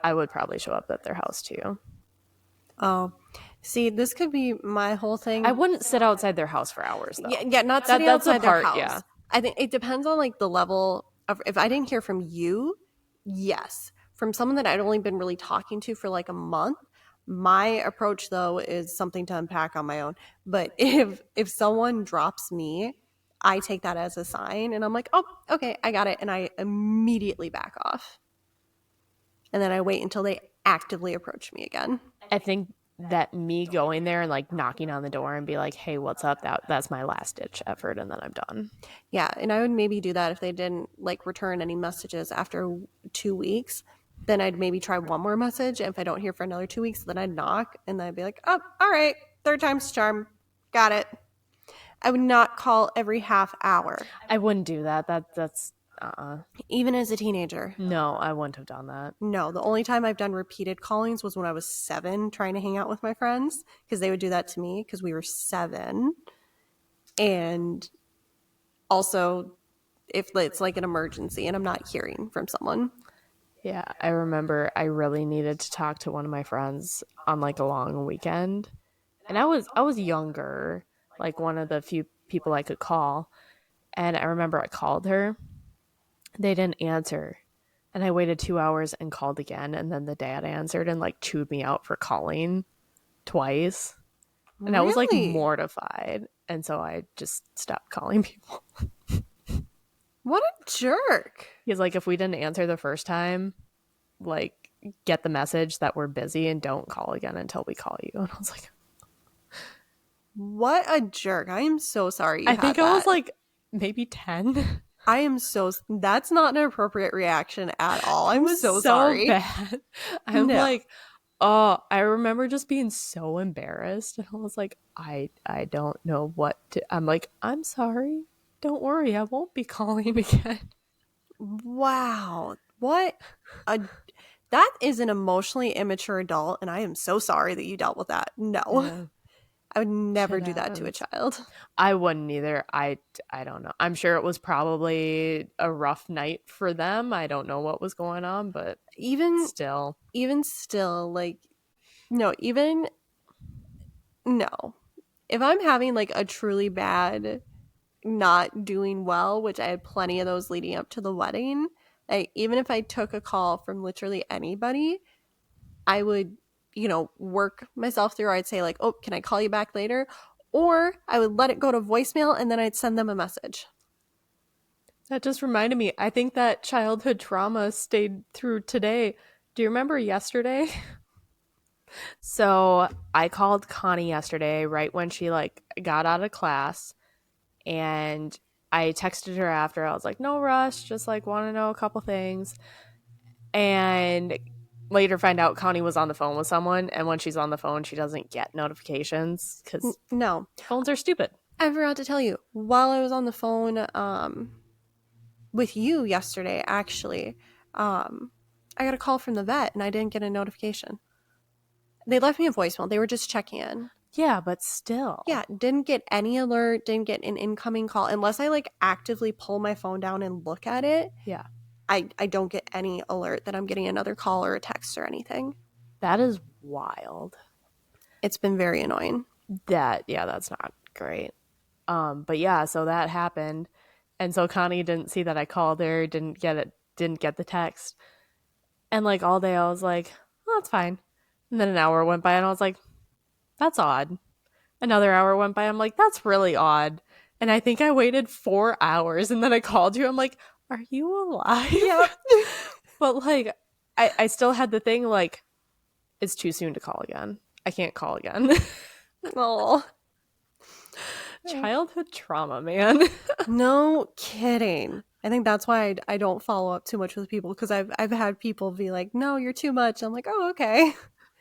I would probably show up at their house too. Oh. See, this could be my whole thing. I wouldn't sit outside their house for hours, though. Yeah, not sitting outside their house. Yeah. I think it depends on like the level of, if I didn't hear from you, yes. From someone that I'd only been really talking to for like a month, my approach though is something to unpack on my own. But if someone drops me, I take that as a sign and I'm like, oh, okay, I got it. And I immediately back off. And then I wait until they actively approach me again. I think that me going there and like knocking on the door and be like, hey, what's up? That's my last ditch effort. And then I'm done. Yeah. And I would maybe do that if they didn't like return any messages after 2 weeks. Then I'd maybe try one more message. And if I don't hear for another 2 weeks, then I'd knock and then I'd be like, oh, all right. 3rd time's the charm. Got it. I would not call every half hour. I wouldn't do that. That's Even as a teenager. No, I wouldn't have done that. No, the only time I've done repeated callings was when I was 7 trying to hang out with my friends because they would do that to me because we were 7. And also if it's like an emergency and I'm not hearing from someone. Yeah, I remember I really needed to talk to one of my friends on like a long weekend. And I was younger, like one of the few people I could call. And I remember I called her. They didn't answer. And I waited 2 hours and called again. And then the dad answered and like chewed me out for calling twice. And I was like mortified. And so I just stopped calling people. What a jerk. He's like, if we didn't answer the first time, like get the message that we're busy and don't call again until we call you. And I was like, what a jerk. I am so sorry I think I was like maybe 10. I am that's not an appropriate reaction at all. I'm so sorry. Bad. I'm like, oh, I remember just being so embarrassed. And I was like, I don't know what to, I'm like, I'm sorry. Don't worry. I won't be calling again. Wow. That is an emotionally immature adult. And I am so sorry that you dealt with that. No. Yeah. I would never do that to a child. I wouldn't either. I don't know. I'm sure it was probably a rough night for them. I don't know what was going on, but even still, like, no. If I'm having like a truly bad, not doing well, which I had plenty of those leading up to the wedding, Even if I took a call from literally anybody, I would, work myself through. I'd say like, oh, can I call you back later? Or I would let it go to voicemail and then I'd send them a message. That just reminded me. I think that childhood trauma stayed through today. Do you remember yesterday? So I called Connie yesterday right when she like got out of class, and I texted her after. I was like, no rush, just like want to know a couple things. And later find out Connie was on the phone with someone, and when she's on the phone, she doesn't get notifications because No. phones are stupid. I forgot to tell you, while I was on the phone with you yesterday, actually, I got a call from the vet and I didn't get a notification. They left me a voicemail. They were just checking in. Yeah, but still. Yeah, didn't get any alert, didn't get an incoming call. Unless I like actively pull my phone down and look at it. Yeah. I don't get any alert that I'm getting another call or a text or anything. That is wild. It's been very annoying. That's not great. But yeah, so that happened. And so Connie didn't see that I called her, didn't get the text. And like all day I was like, oh, that's fine. And then an hour went by and I was like, that's odd. Another hour went by, I'm like, that's really odd. And I think I waited 4 hours and then I called you. I'm like, are you alive? Yep. But like I still had the thing like, it's too soon to call again. I can't call again. Oh. Childhood trauma, man. No kidding. I think that's why I don't follow up too much with people, because I've had people be like, no, you're too much. I'm like, oh, okay.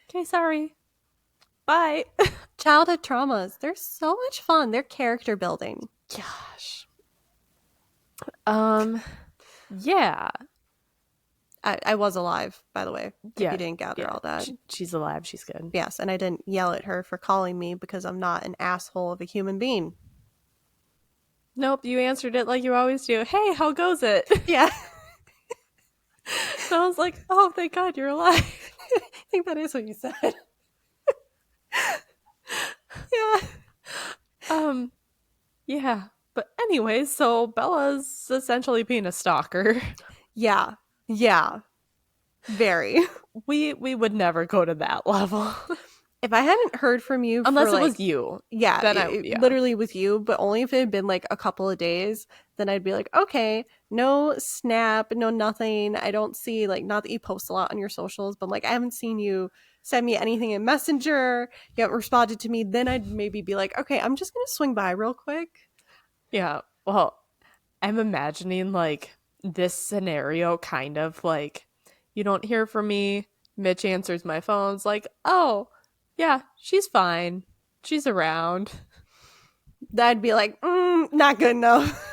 Okay, sorry. Bye. Childhood traumas, they're so much fun. They're character building. Gosh. Yeah. I was alive, by the way, if Yeah. you didn't gather all that. She's alive. She's good. Yes, and I didn't yell at her for calling me because I'm not an asshole of a human being. Nope, you answered it like you always do. Hey, how goes it? Yeah. So I was like, oh, thank God you're alive. I think that is what you said. Yeah. Yeah. But anyways, so Bella's essentially being a stalker. Yeah. Yeah. Very. We would never go to that level. If I hadn't heard from you Unless for, it was you. Yeah, Then it literally with you, but only if it had been like a couple of days, then I'd be like, okay, no snap, no nothing. I don't see, like, not that you post a lot on your socials, but like I haven't seen you send me anything in Messenger. You haven't responded to me. Then I'd maybe be like, okay, I'm just gonna swing by real quick. Yeah. Well, I'm imagining like this scenario kind of like you don't hear from me. Mitch answers my phone. It's like, oh, yeah, she's fine. She's around. That'd be like, not good enough.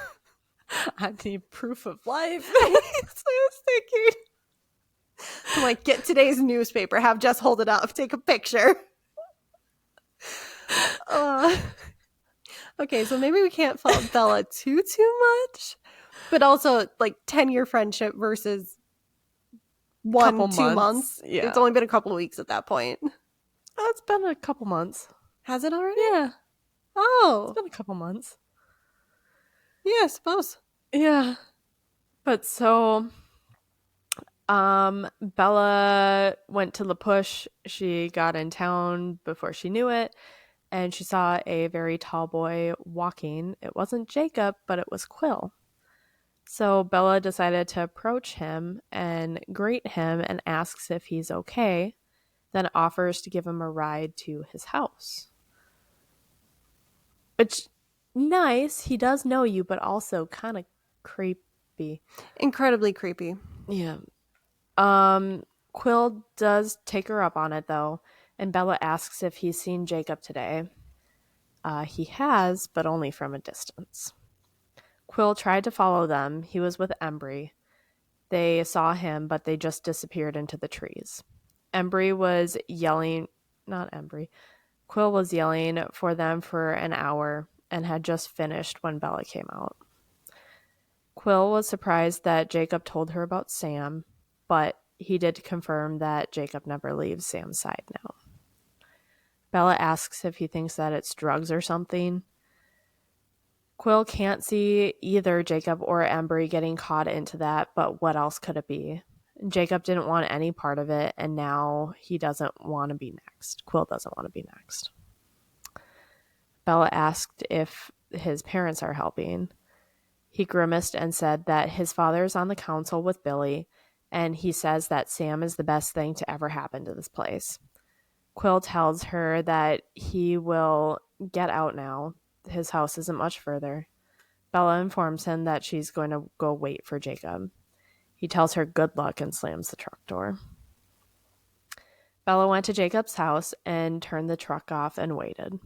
I need proof of life. That's what I was thinking. I'm like, get today's newspaper, have Jess hold it up, take a picture. Okay, so maybe we can't fault Bella too much, but also like 10-year friendship versus 1-2 months. Yeah. It's only been a couple of weeks at that point. Oh, it's been a couple months. Has it already? Yeah. Oh. It's been a couple months. Yeah, I suppose. Yeah. But so Bella went to La Push. She got in town before she knew it, and she saw a very tall boy walking. It wasn't Jacob, but it was Quill. So Bella decided to approach him and greet him and asks if he's okay, then offers to give him a ride to his house. Which, nice, he does know you, but also kind of creepy. Incredibly creepy. Yeah. Quill does take her up on it, though, and Bella asks if he's seen Jacob today. He has, but only from a distance. Quill tried to follow them. He was with Embry. They saw him, but they just disappeared into the trees. Embry was yelling, not Embry, Quill was yelling for them for an hour and had just finished when Bella came out. Quill was surprised that Jacob told her about Sam, but he did confirm that Jacob never leaves Sam's side now. Bella asks if he thinks that it's drugs or something. Quill can't see either Jacob or Embry getting caught into that, but what else could it be? Jacob didn't want any part of it, and now he doesn't want to be next. Quill doesn't want to be next. Bella asked if his parents are helping. He grimaced and said that his father's on the council with Billy, and he says that Sam is the best thing to ever happen to this place. Quill tells her that he will get out now. His house isn't much further. Bella informs him that she's going to go wait for Jacob. He tells her good luck and slams the truck door. Bella went to Jacob's house and turned the truck off and waited.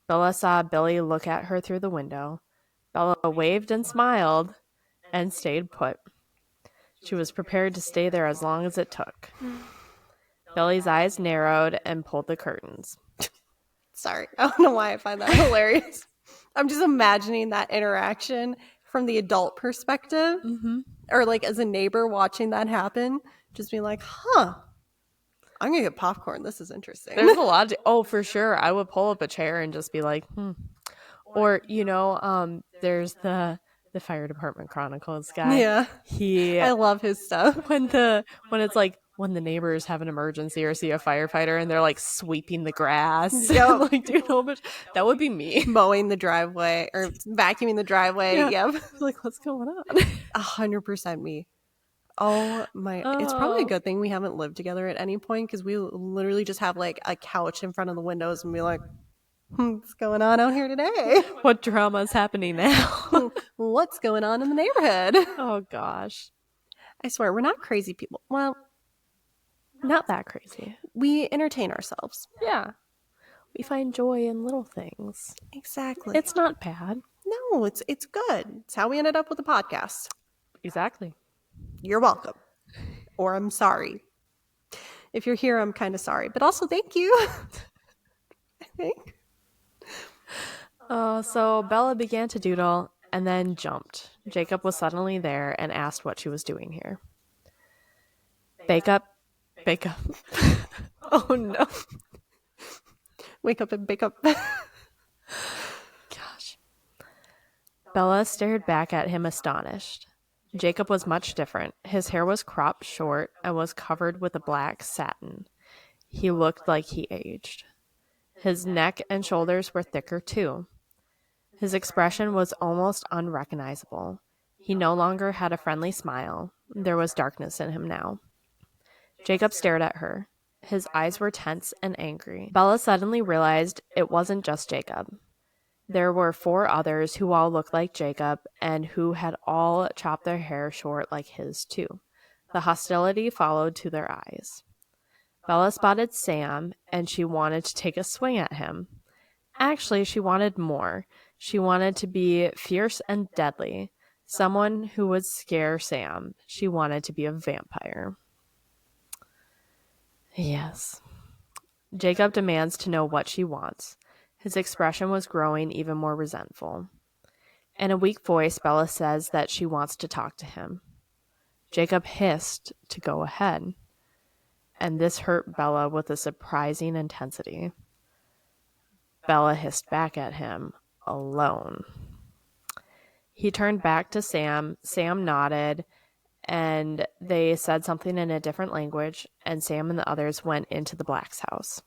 Bella saw Billy look at her through the window. Bella waved and smiled and stayed put. She was prepared to stay there as long as it took. Billy's eyes narrowed and pulled the curtains. Sorry, I don't know why I find that hilarious. I'm just imagining that interaction from the adult perspective, or like as a neighbor watching that happen, just being like, huh, I'm gonna get popcorn. This is interesting. There's a lot oh, for sure. I would pull up a chair and just be like, Or, there's the Fire Department Chronicles guy. Yeah. I love his stuff. When it's like when the neighbors have an emergency or see a firefighter and they're like sweeping the grass. Yep. Like doing a whole bunch. That would be me. Mowing the driveway or vacuuming the driveway. Yeah. Yep. Like, what's going on? 100% me. Oh my, it's probably a good thing we haven't lived together at any point, because we literally just have like a couch in front of the windows and be like, what's going on out here today? What drama is happening now? What's going on in the neighborhood? Oh gosh. I swear, we're not crazy people. Well, not that crazy. We entertain ourselves. Yeah. We find joy in little things. Exactly. It's not bad. No, it's good. It's how we ended up with the podcast. Exactly. You're welcome. Or I'm sorry. If you're here, I'm kind of sorry. But also, thank you. I think. So Bella began to doodle and then jumped. Jacob was suddenly there and asked what she was doing here. Bake up. Oh no. Wake up and bake up. Gosh. Bella stared back at him astonished. Jacob was much different. His hair was cropped short and was covered with a black satin. He looked like he aged. His neck and shoulders were thicker too. His expression was almost unrecognizable. He no longer had a friendly smile. There was darkness in him now. Jacob stared at her. His eyes were tense and angry. Bella suddenly realized it wasn't just Jacob. There were 4 others who all looked like Jacob and who had all chopped their hair short like his too. The hostility followed to their eyes. Bella spotted Sam, and she wanted to take a swing at him. Actually, she wanted more. She wanted to be fierce and deadly, someone who would scare Sam. She wanted to be a vampire. Yes. Jacob demands to know what she wants. His expression was growing even more resentful. In a weak voice, Bella says that she wants to talk to him. Jacob hissed to go ahead, and this hurt Bella with a surprising intensity. Bella hissed back at him, alone. He turned back to Sam. Sam nodded, and they said something in a different language, and Sam and the others went into the Black's house.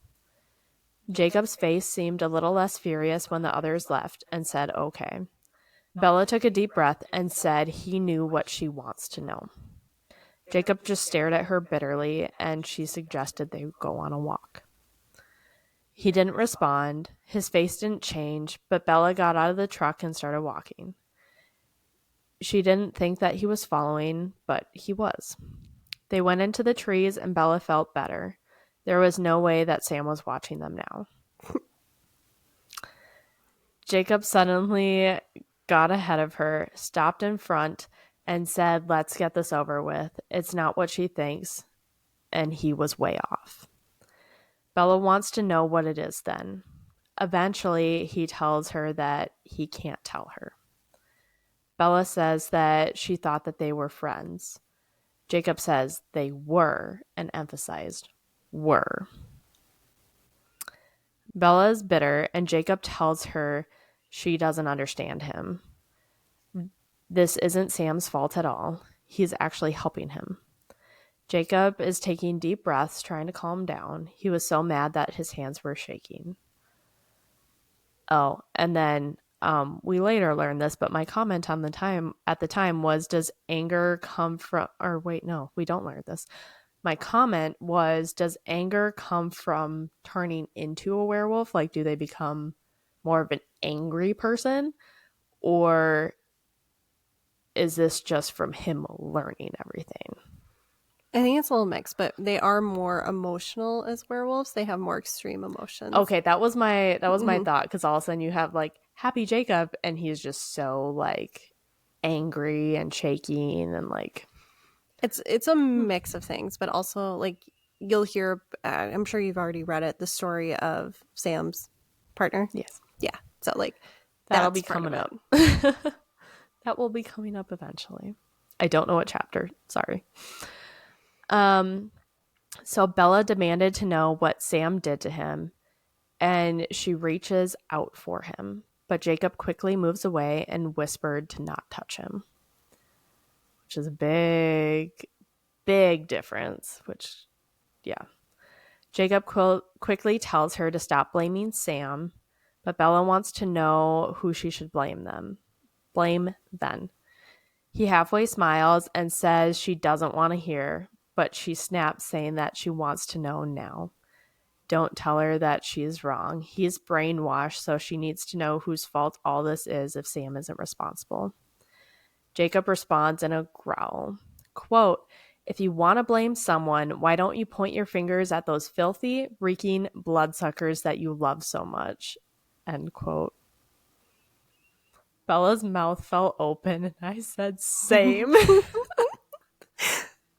Jacob's face seemed a little less furious when the others left and said, okay. Bella took a deep breath and said he knew what she wants to know. Jacob just stared at her bitterly, and she suggested they go on a walk. He didn't respond. His face didn't change, but Bella got out of the truck and started walking. She didn't think that he was following, but he was. They went into the trees, and Bella felt better. There was no way that Sam was watching them now. Jacob suddenly got ahead of her, stopped in front, and said, let's get this over with. It's not what she thinks. And he was way off. Bella wants to know what it is then. Eventually, he tells her that he can't tell her. Bella says that she thought that they were friends. Jacob says they were, and emphasized were. Bella is bitter, and Jacob tells her She doesn't understand him. This isn't Sam's fault at all. He's actually helping him. Jacob is taking deep breaths, trying to calm down. He was so mad that his hands were shaking. Oh, and then we later learned this, but my comment on at the time was, does anger come from, or wait, no, we don't learn this. My comment was, does anger come from turning into a werewolf? Like, do they become more of an angry person? Or is this just from him learning everything? I think it's a little mixed, but they are more emotional as werewolves. They have more extreme emotions. Okay, that was my thought, because all of a sudden you have like Happy Jacob, and he's just so like angry and shaking and like it's a mix of things, but also like you'll hear. I'm sure you've already read it. The story of Sam's partner. Yes, yeah. So like that'll be coming up. That will be coming up eventually. I don't know what chapter. Sorry. So Bella demanded to know what Sam did to him, and she reaches out for him, but Jacob quickly moves away and whispered to not touch him, which is a big difference, which, yeah. Jacob quickly tells her to stop blaming Sam, but Bella wants to know who she should blame then. He halfway smiles and says she doesn't want to hear, but she snaps, saying that she wants to know now. Don't tell her that she's wrong. He's brainwashed, so she needs to know whose fault all this is if Sam isn't responsible. Jacob responds in a growl. Quote, if you want to blame someone, why don't you point your fingers at those filthy, reeking bloodsuckers that you love so much? End quote. Bella's mouth fell open, and I said, same.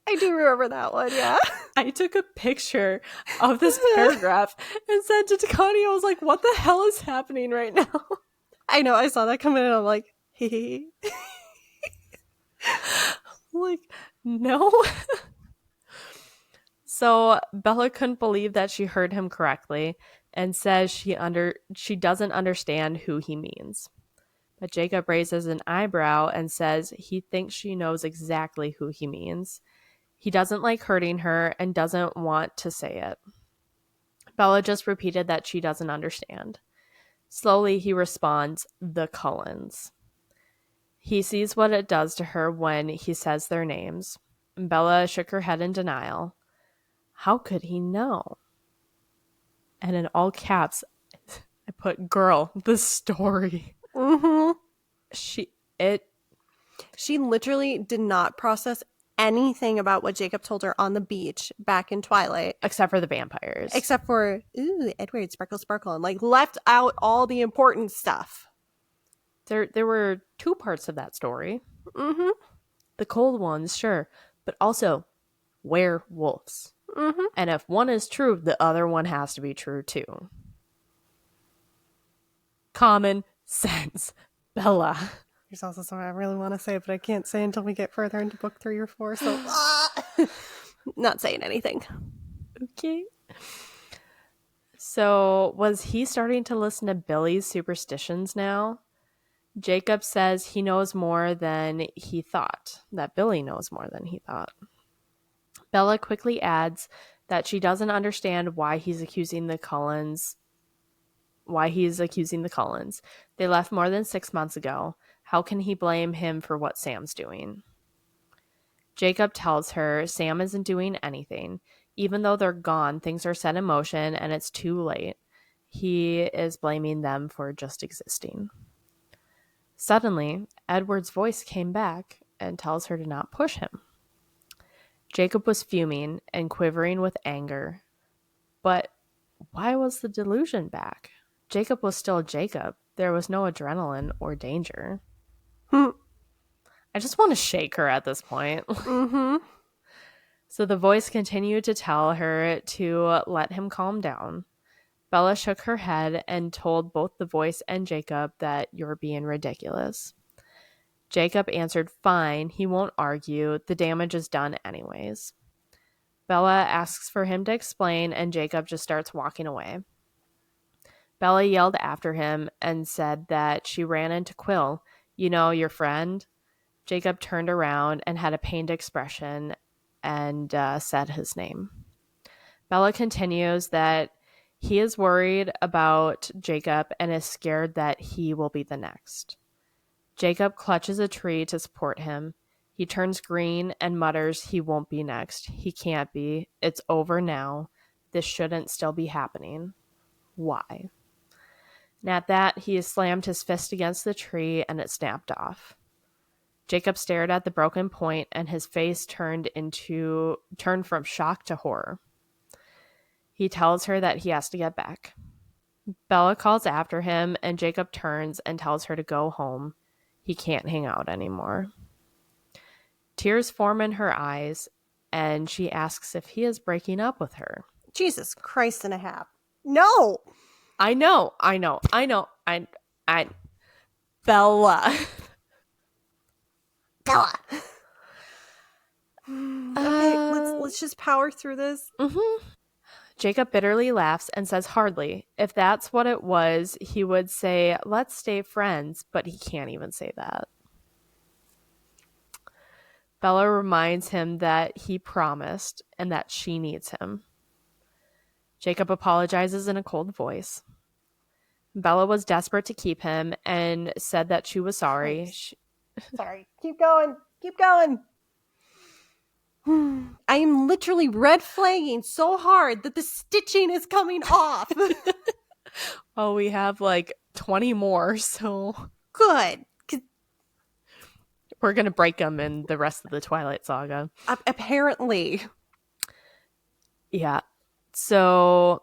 I do remember that one, yeah. I took a picture of this paragraph and sent it to Connie. I was like, what the hell is happening right now? I know, I saw that come in and I'm like, hee. Like, no. So Bella couldn't believe that she heard him correctly and says she doesn't understand who he means. But Jacob raises an eyebrow and says he thinks she knows exactly who he means. He doesn't like hurting her and doesn't want to say it. Bella just repeated that she doesn't understand. Slowly, he responds, the Cullens. He sees what it does to her when he says their names. Bella shook her head in denial. How could he know? And in all caps, I put, girl, the story. Mm-hmm. She literally did not process anything about what Jacob told her on the beach back in Twilight. Except for the vampires. Except for, ooh, Edward, sparkle, sparkle. And like left out all the important stuff. There were two parts of that story. Mm-hmm. The cold ones, sure. But also, werewolves. Mm-hmm. And if one is true, the other one has to be true too. Common sense. Bella. There's also something I really want to say, but I can't say until we get further into book 3 or 4, so not saying anything. Okay. So, was he starting to listen to Billy's superstitions now? Jacob says he knows more than he thought, that Billy knows more than he thought. Bella quickly adds that she doesn't understand why he's accusing the Cullens. They left more than 6 months ago. How can he blame him for what Sam's doing? Jacob tells her Sam isn't doing anything. Even though they're gone, things are set in motion and it's too late. He is blaming them for just existing. Suddenly, Edward's voice came back and tells her to not push him. Jacob was fuming and quivering with anger. But why was the delusion back? Jacob was still Jacob. There was no adrenaline or danger. I just want to shake her at this point. Mm-hmm. So the voice continued to tell her to let him calm down. Bella shook her head and told both the voice and Jacob that you're being ridiculous. Jacob answered, fine, he won't argue. The damage is done anyways. Bella asks for him to explain, and Jacob just starts walking away. Bella yelled after him and said that she ran into Quill. You know, your friend? Jacob turned around and had a pained expression and said his name. Bella continues that he is worried about Jacob and is scared that he will be the next. Jacob clutches a tree to support him. He turns green and mutters he won't be next. He can't be. It's over now. This shouldn't still be happening. Why? And at that, he slammed his fist against the tree and it snapped off. Jacob stared at the broken point and his face turned from shock to horror. He tells her that he has to get back. Bella calls after him and Jacob turns and tells her to go home. He can't hang out anymore. Tears form in her eyes and she asks if he is breaking up with her. Jesus Christ and a half. No! I know. Bella. Bella. Okay, let's just power through this. Mm-hmm. Jacob bitterly laughs and says hardly. If that's what it was, he would say, let's stay friends, but he can't even say that. Bella reminds him that he promised and that she needs him. Jacob apologizes in a cold voice. Bella was desperate to keep him and said that she was sorry. Sorry. Keep going. I am literally red flagging so hard that the stitching is coming off. Well, we have like 20 more, so good. We're going to break them in the rest of the Twilight Saga. Apparently. Yeah. So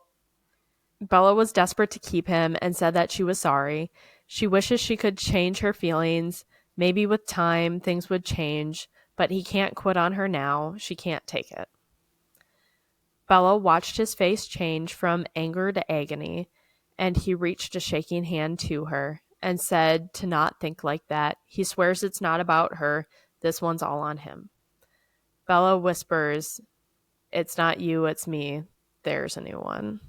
Bella was desperate to keep him and said that she was sorry. She wishes she could change her feelings. Maybe with time, things would change, but he can't quit on her now. She can't take it. Bella watched his face change from anger to agony, and he reached a shaking hand to her and said to not think like that. He swears it's not about her. This one's all on him. Bella whispers, it's not you, it's me. There's a new one.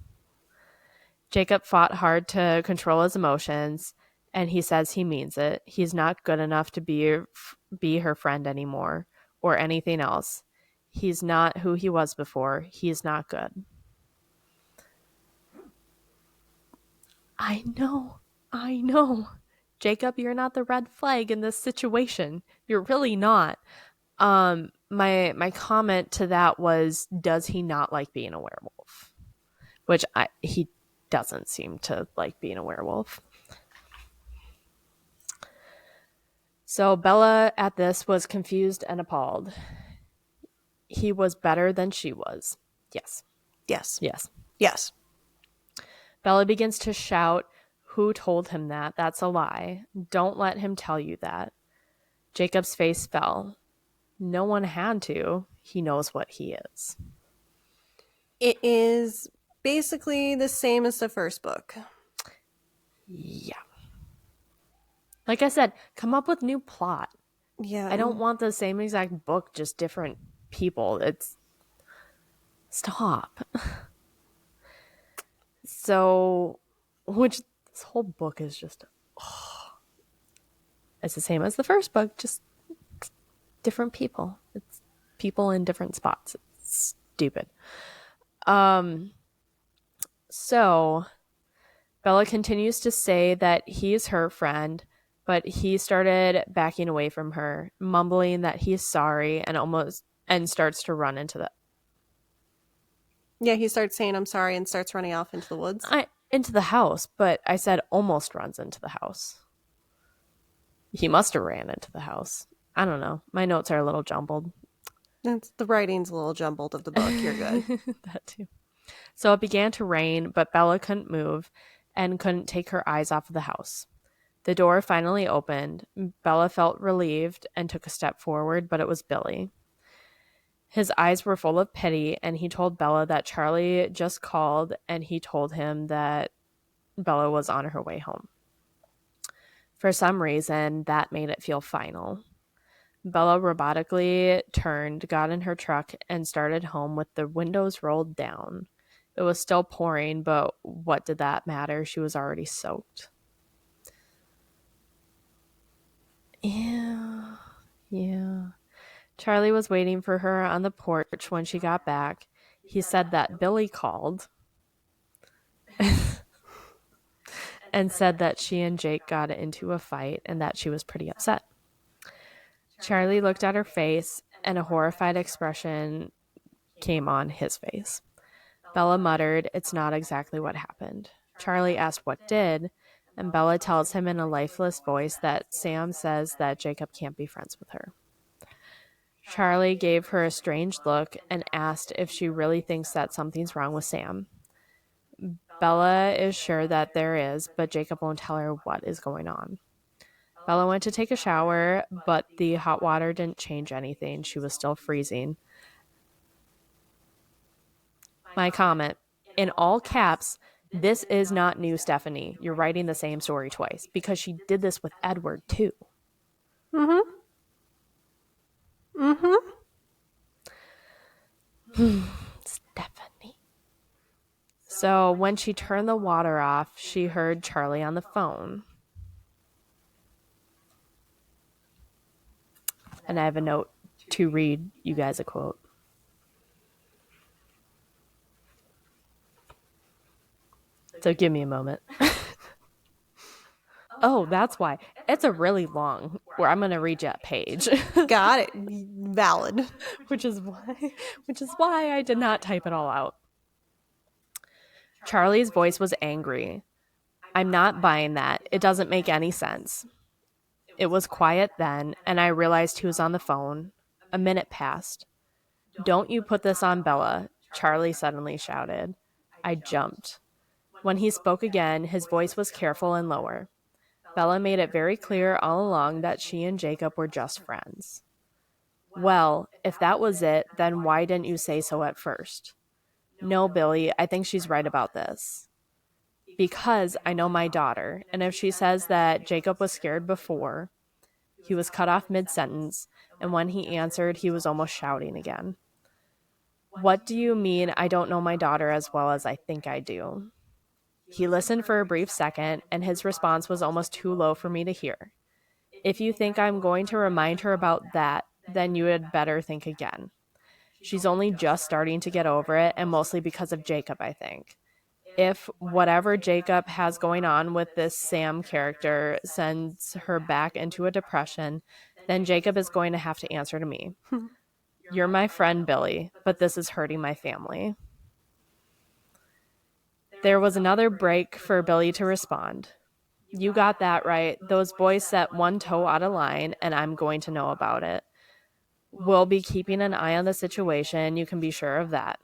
Jacob fought hard to control his emotions, and he says he means it. He's not good enough to be her friend anymore or anything else. He's not who he was before. He's not good. I know. Jacob, you're not the red flag in this situation. You're really not. My comment to that was, does he not like being a werewolf? Which he doesn't seem to like being a werewolf. So Bella at this was confused and appalled. He was better than she was. Yes. Bella begins to shout, who told him that? That's a lie. Don't let him tell you that. Jacob's face fell. No one had to. He knows what he is. It is basically the same as the first book. Yeah. Like I said, come up with new plot. Yeah. I don't want the same exact book, just different people. Stop. So, this whole book is just, it's the same as the first book, just different people. It's people in different spots. It's stupid. So Bella continues to say that he's her friend, but he started backing away from her, mumbling that he's sorry and starts to run into the. Yeah, he starts saying I'm sorry and starts running off into the woods. Into the house, but I said almost runs into the house. He must have ran into the house. I don't know. My notes are a little jumbled. The writing's a little jumbled of the book. You're good. That too. So it began to rain, but Bella couldn't move and couldn't take her eyes off of the house. The door finally opened. Bella felt relieved and took a step forward, but it was Billy. His eyes were full of pity, and he told Bella that Charlie just called, and he told him that Bella was on her way home. For some reason, that made it feel final. Bella robotically turned, got in her truck, and started home with the windows rolled down. It was still pouring, but what did that matter? She was already soaked. Yeah. Charlie was waiting for her on the porch when she got back. He said that Billy called and said that she and Jake got into a fight and that she was pretty upset. Charlie looked at her face, and a horrified expression came on his face. Bella muttered, "It's not exactly what happened." Charlie asked what did, and Bella tells him in a lifeless voice that Sam says that Jacob can't be friends with her. Charlie gave her a strange look and asked if she really thinks that something's wrong with Sam. Bella is sure that there is, but Jacob won't tell her what is going on. Bella went to take a shower, but the hot water didn't change anything. She was still freezing. My comment, in all caps, "This is not new, Stephanie. You're writing the same story twice," because she did this with Edward too. Stephanie. So when she turned the water off, she heard Charlie on the phone. And I have a note to read you guys a quote. So give me a moment. Oh, that's why. It's a really long, where I'm going to read you a page. Got it. Valid. which is why I did not type it all out. Charlie's voice was angry. "I'm not buying that. It doesn't make any sense." It was quiet then, and I realized he was on the phone. A minute passed. "Don't you put this on Bella," Charlie suddenly shouted. I jumped. When he spoke again, his voice was careful and lower. Bella made it very clear all along that she and Jacob were just friends. "Well, if that was it, then why didn't you say so at first?" "No, Billy, I think she's right about this." "Because I know my daughter, and if she says that Jacob was scared before..." He was cut off mid-sentence, and when he answered, he was almost shouting again. "What do you mean I don't know my daughter as well as I think I do?" He listened for a brief second, and his response was almost too low for me to hear. "If you think I'm going to remind her about that, then you had better think again. She's only just starting to get over it, and mostly because of Jacob, I think. If whatever Jacob has going on with this Sam character sends her back into a depression, then Jacob is going to have to answer to me. You're my friend, Billy, but this is hurting my family." There was another break for Billy to respond. "You got that right. Those boys set one toe out of line, and I'm going to know about it. We'll be keeping an eye on the situation, you can be sure of that."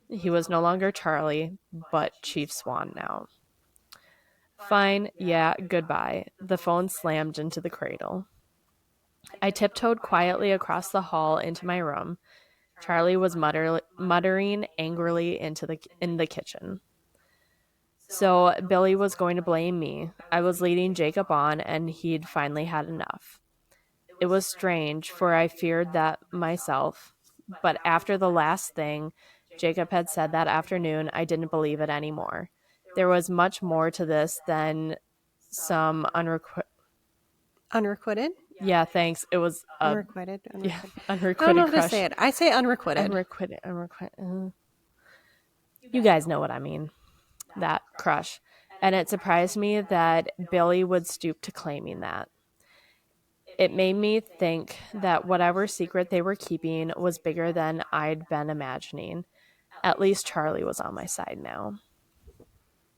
He was no longer Charlie, but Chief Swan now. "Fine, yeah, goodbye." The phone slammed into the cradle. I tiptoed quietly across the hall into my room. Charlie was muttering angrily in the kitchen. So Billy was going to blame me. I was leading Jacob on, and he'd finally had enough. It was strange, for I feared that myself. But after the last thing Jacob had said that afternoon, I didn't believe it anymore. There was much more to this than some Unrequited? Yeah, thanks. It was Unrequited. Yeah, I unrequited don't know crush. how to say it. I say unrequited. Unrequited. You guys know what I mean. That crush. And it surprised me that Billy would stoop to claiming that. It made me think that whatever secret they were keeping was bigger than I'd been imagining. At least Charlie was on my side now.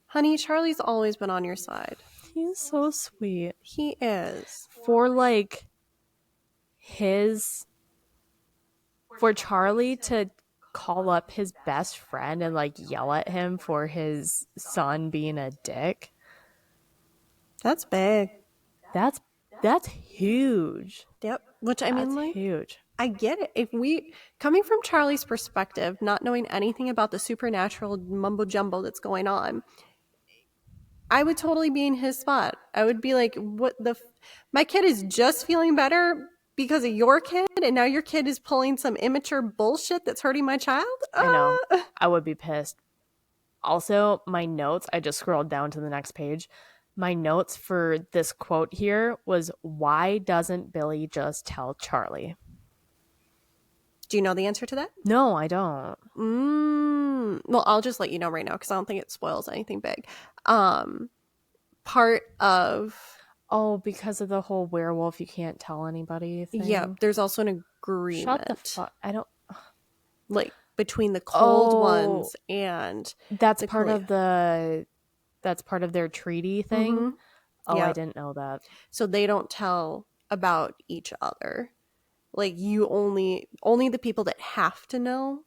Honey, Charlie's always been on your side. He's so sweet. He is. For Charlie to call up his best friend and yell at him for his son being a dick. That's big. That's huge. Yep. Which I mean, That's huge. I get it. If we, coming from Charlie's perspective, not knowing anything about the supernatural mumbo jumbo that's going on, I would totally be in his spot. I would be like, my kid is just feeling better because of your kid, and now your kid is pulling some immature bullshit that's hurting my child? I know. I would be pissed. Also, my notes, I just scrolled down to the next page. My notes for this quote here was, why doesn't Billy just tell Charlie? Do you know the answer to that? No, I don't. Well, I'll just let you know right now because I don't think it spoils anything big. Part of Oh, because of the whole werewolf, you can't tell anybody thing. Yeah, there's also an agreement. Shut the fuck. I don't. Like between the cold ones and that's part of the. That's part of their treaty thing. Mm-hmm. Oh, yep. I didn't know that. So they don't tell about each other. Like you only the people that have to know.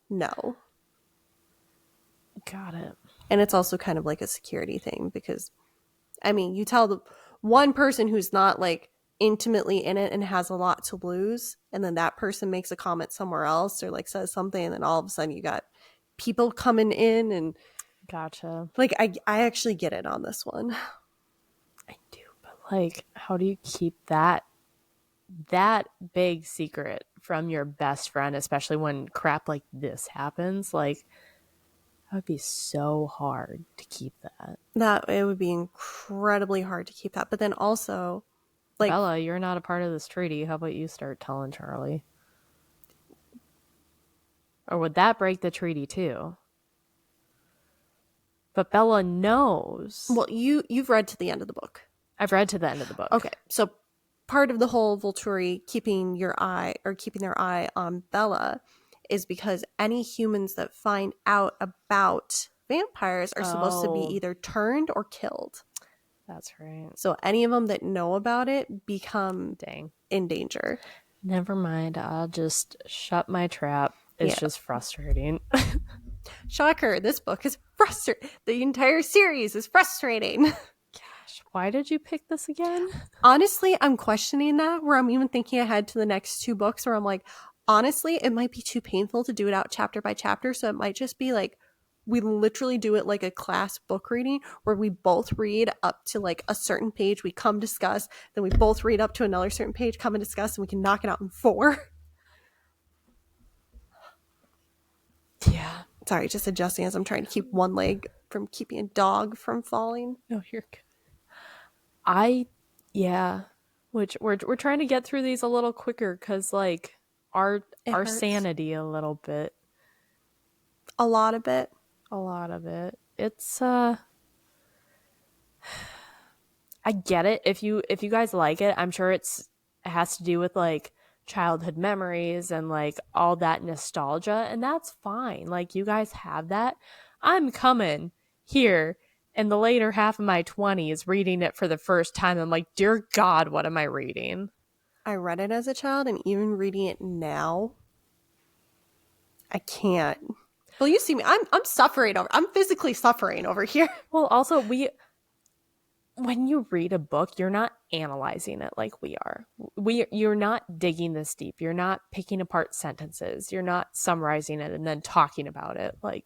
Got it. And it's also kind of like a security thing because, I mean, you tell the one person who's not like intimately in it and has a lot to lose, and then that person makes a comment somewhere else or like says something, and then all of a sudden you got people coming in and gotcha. Like I actually get it on this one. I do, but like, how do you keep that big secret from your best friend, especially when crap like this happens? Like, that would be so hard to keep that. That it would be incredibly hard to keep that. But then also, like, Bella, you're not a part of this treaty. How about you start telling Charlie? Or would that break the treaty too? But Bella knows. Well, you've read to the end of the book. I've read to the end of the book. Okay, so part of the whole Volturi keeping their eye on Bella is because any humans that find out about vampires are supposed to be either turned or killed. That's right. So any of them that know about it become in danger. Never mind. I'll just shut my trap. It's just frustrating. Shocker, this book is frustrating. The entire series is frustrating. Gosh, why did you pick this again? Honestly, I'm questioning that, where I'm even thinking ahead to the next two books where I'm like, honestly, it might be too painful to do it out chapter by chapter. So it might just be like, we literally do it like a class book reading where we both read up to like a certain page, we come discuss, then we both read up to another certain page, come and discuss, and we can knock it out in 4. Yeah. Sorry, just adjusting as I'm trying to keep one leg from keeping a dog from falling. No, you're good. Which we're trying to get through these a little quicker because like our sanity a little bit. A lot of it. It's I get it. If you guys like it, I'm sure it has to do with like childhood memories and like all that nostalgia, and that's fine. Like, you guys have that. I'm coming here in the later half of my 20s reading it for the first time. I'm like, dear God, what am I reading? I read it as a child, and even reading it now, I can't. Well, you see me. I'm suffering over. I'm physically suffering over here. Well, also when you read a book, you're not analyzing it like we are. You're not digging this deep. You're not picking apart sentences. You're not summarizing it and then talking about it. Like,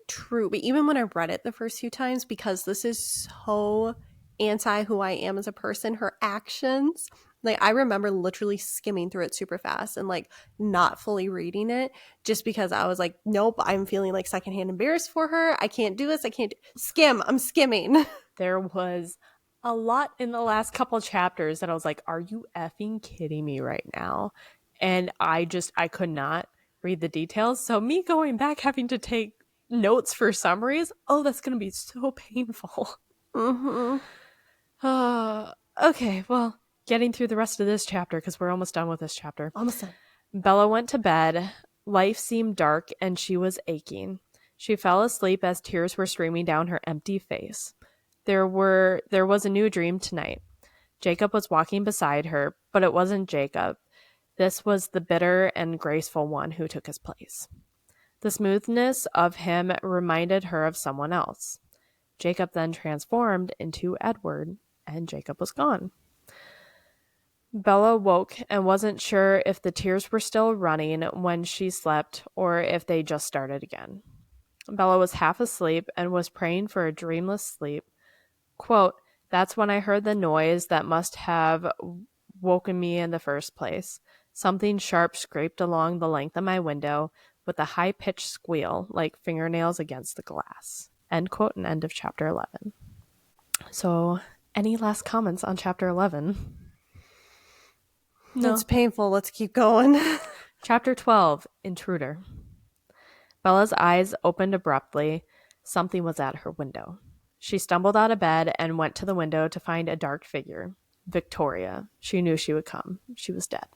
true. But even when I read it the first few times, because this is so anti who I am as a person, her actions, like I remember literally skimming through it super fast and like not fully reading it just because I was like, nope, I'm feeling like secondhand embarrassed for her. I can't do this. I can't skim. I'm skimming. There was a lot in the last couple chapters that I was like, are you effing kidding me right now? And I could not read the details. So me going back, having to take notes for summaries, that's going to be so painful. Mm-hmm. Okay, well, getting through the rest of this chapter because we're almost done with this chapter. Almost done. Bella went to bed. Life seemed dark and she was aching. She fell asleep as tears were streaming down her empty face. There was a new dream tonight. Jacob was walking beside her, but it wasn't Jacob. This was the bitter and graceful one who took his place. The smoothness of him reminded her of someone else. Jacob then transformed into Edward, and Jacob was gone. Bella woke and wasn't sure if the tears were still running when she slept or if they just started again. Bella was half asleep and was praying for a dreamless sleep. Quote, "That's when I heard the noise that must have woken me in the first place. Something sharp scraped along the length of my window with a high-pitched squeal like fingernails against the glass." End quote, and end of chapter 11. So, any last comments on chapter 11? No. It's painful. Let's keep going. Chapter 12, Intruder. Bella's eyes opened abruptly. Something was at her window. She stumbled out of bed and went to the window to find a dark figure. Victoria. She knew she would come. She was dead.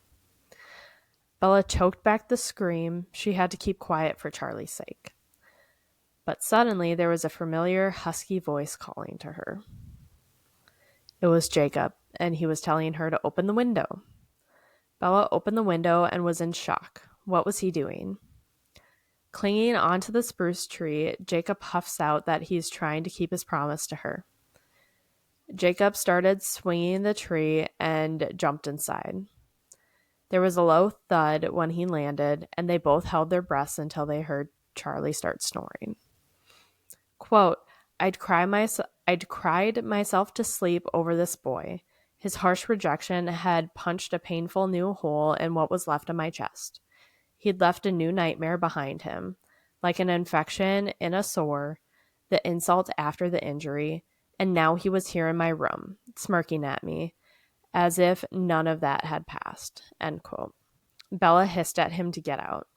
Bella choked back the scream. She had to keep quiet for Charlie's sake. But suddenly there was a familiar, husky voice calling to her. It was Jacob, and he was telling her to open the window. Bella opened the window and was in shock. What was he doing? Clinging onto the spruce tree, Jacob huffs out that he's trying to keep his promise to her. Jacob started swinging the tree and jumped inside. There was a low thud when he landed, and they both held their breaths until they heard Charlie start snoring. Quote, I'd cried myself to sleep over this boy. His harsh rejection had punched a painful new hole in what was left of my chest. He'd left a new nightmare behind him, like an infection in a sore, the insult after the injury, and now he was here in my room, smirking at me, as if none of that had passed. End quote. Bella hissed at him to get out.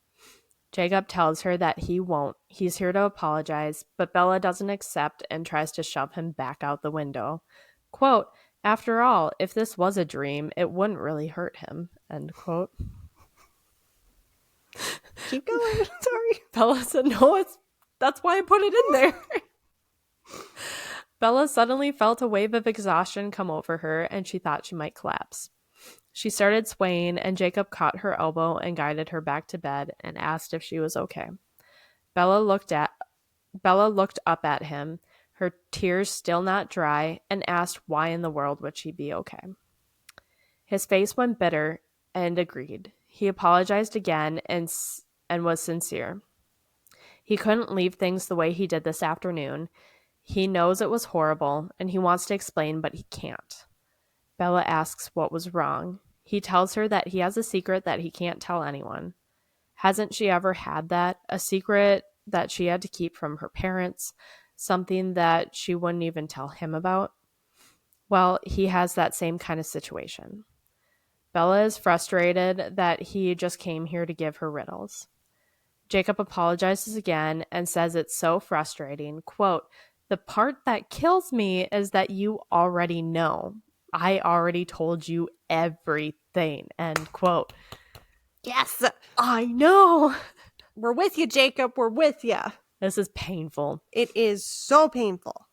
Jacob tells her that he won't. He's here to apologize, but Bella doesn't accept and tries to shove him back out the window. Quote, after all, if this was a dream, it wouldn't really hurt him. End quote. Keep going. Sorry. Bella said, no, that's why I put it in there. Bella suddenly felt a wave of exhaustion come over her, and she thought she might collapse. She started swaying, and Jacob caught her elbow and guided her back to bed and asked if she was okay. Bella looked up at him, her tears still not dry, and asked why in the world would she be okay. His face went bitter and agreed. He apologized again and was sincere. He couldn't leave things the way he did this afternoon. He knows it was horrible, and he wants to explain, but he can't. Bella asks what was wrong. He tells her that he has a secret that he can't tell anyone. Hasn't she ever had that? A secret that she had to keep from her parents? Something that she wouldn't even tell him about? Well, he has that same kind of situation. Bella is frustrated that he just came here to give her riddles. Jacob apologizes again and says it's so frustrating. Quote, the part that kills me is that you already know. I already told you everything. End quote. Yes. I know. We're with you, Jacob. We're with you. This is painful. It is so painful.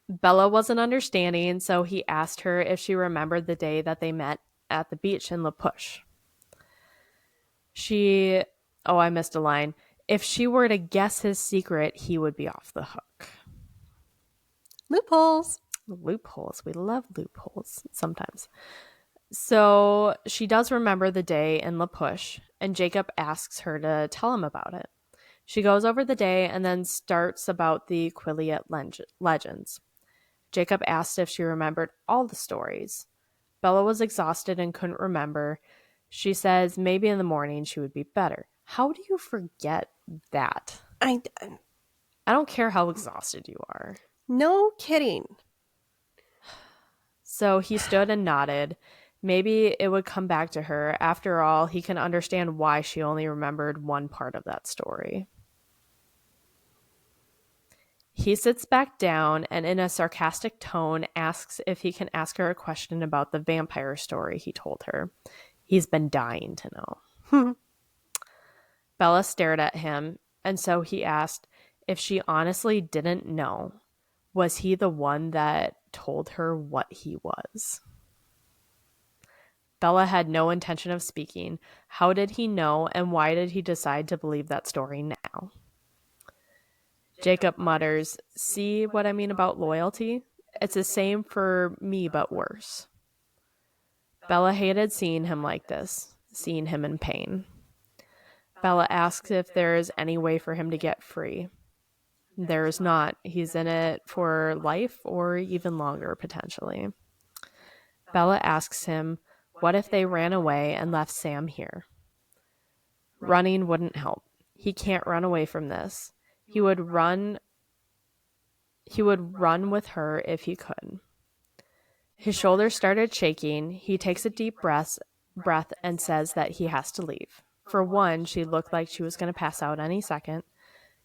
Bella wasn't understanding, so he asked her if she remembered the day that they met at the beach in La Push. I missed a line. If she were to guess his secret, he would be off the hook. Loopholes. Loopholes. We love loopholes sometimes. So she does remember the day in La Push, and Jacob asks her to tell him about it. She goes over the day and then starts about the Quileute legends. Jacob asked if she remembered all the stories. Bella was exhausted and couldn't remember. She says maybe in the morning she would be better. How do you forget that? I don't care how exhausted you are. No kidding. So he stood and nodded. Maybe it would come back to her. After all, he can understand why she only remembered one part of that story. He sits back down and in a sarcastic tone asks if he can ask her a question about the vampire story he told her. He's been dying to know. Bella stared at him, and so he asked if she honestly didn't know. Was he the one that told her what he was? Bella had no intention of speaking. How did he know, and why did he decide to believe that story now? Jacob mutters, see what I mean about loyalty? It's the same for me, but worse. Bella hated seeing him like this, seeing him in pain. Bella asks if there is any way for him to get free. There is not. He's in it for life or even longer, potentially. Bella asks him, what if they ran away and left Sam here? Running wouldn't help. He can't run away from this. He would run He would run with her if he could. His shoulders started shaking. He takes a deep breath and says that he has to leave. For one, she looked like she was going to pass out any second.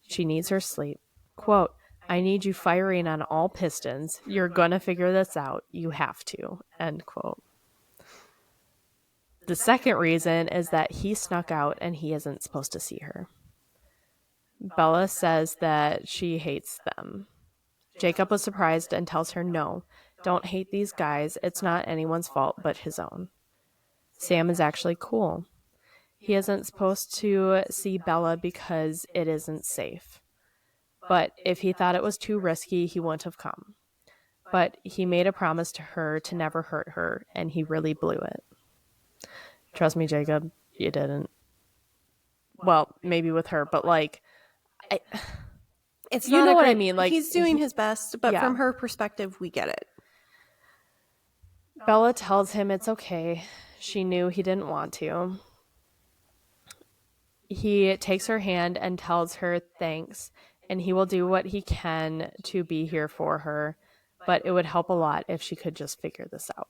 She needs her sleep. Quote, I need you firing on all pistons. You're going to figure this out. You have to. End quote. The second reason is that he snuck out and he isn't supposed to see her. Bella says that she hates them. Jacob was surprised and tells her, no, don't hate these guys. It's not anyone's fault but his own. Sam is actually cool. He isn't supposed to see Bella because it isn't safe. But if he thought it was too risky, he wouldn't have come. But he made a promise to her to never hurt her, and he really blew it. Trust me, Jacob, you didn't. Well, maybe with her, but like, it's you not know a what good, I mean. Like, he's doing his best, but yeah. from her perspective, we get it. Bella tells him it's okay. She knew he didn't want to. He takes her hand and tells her thanks, and he will do what he can to be here for her, but it would help a lot if she could just figure this out.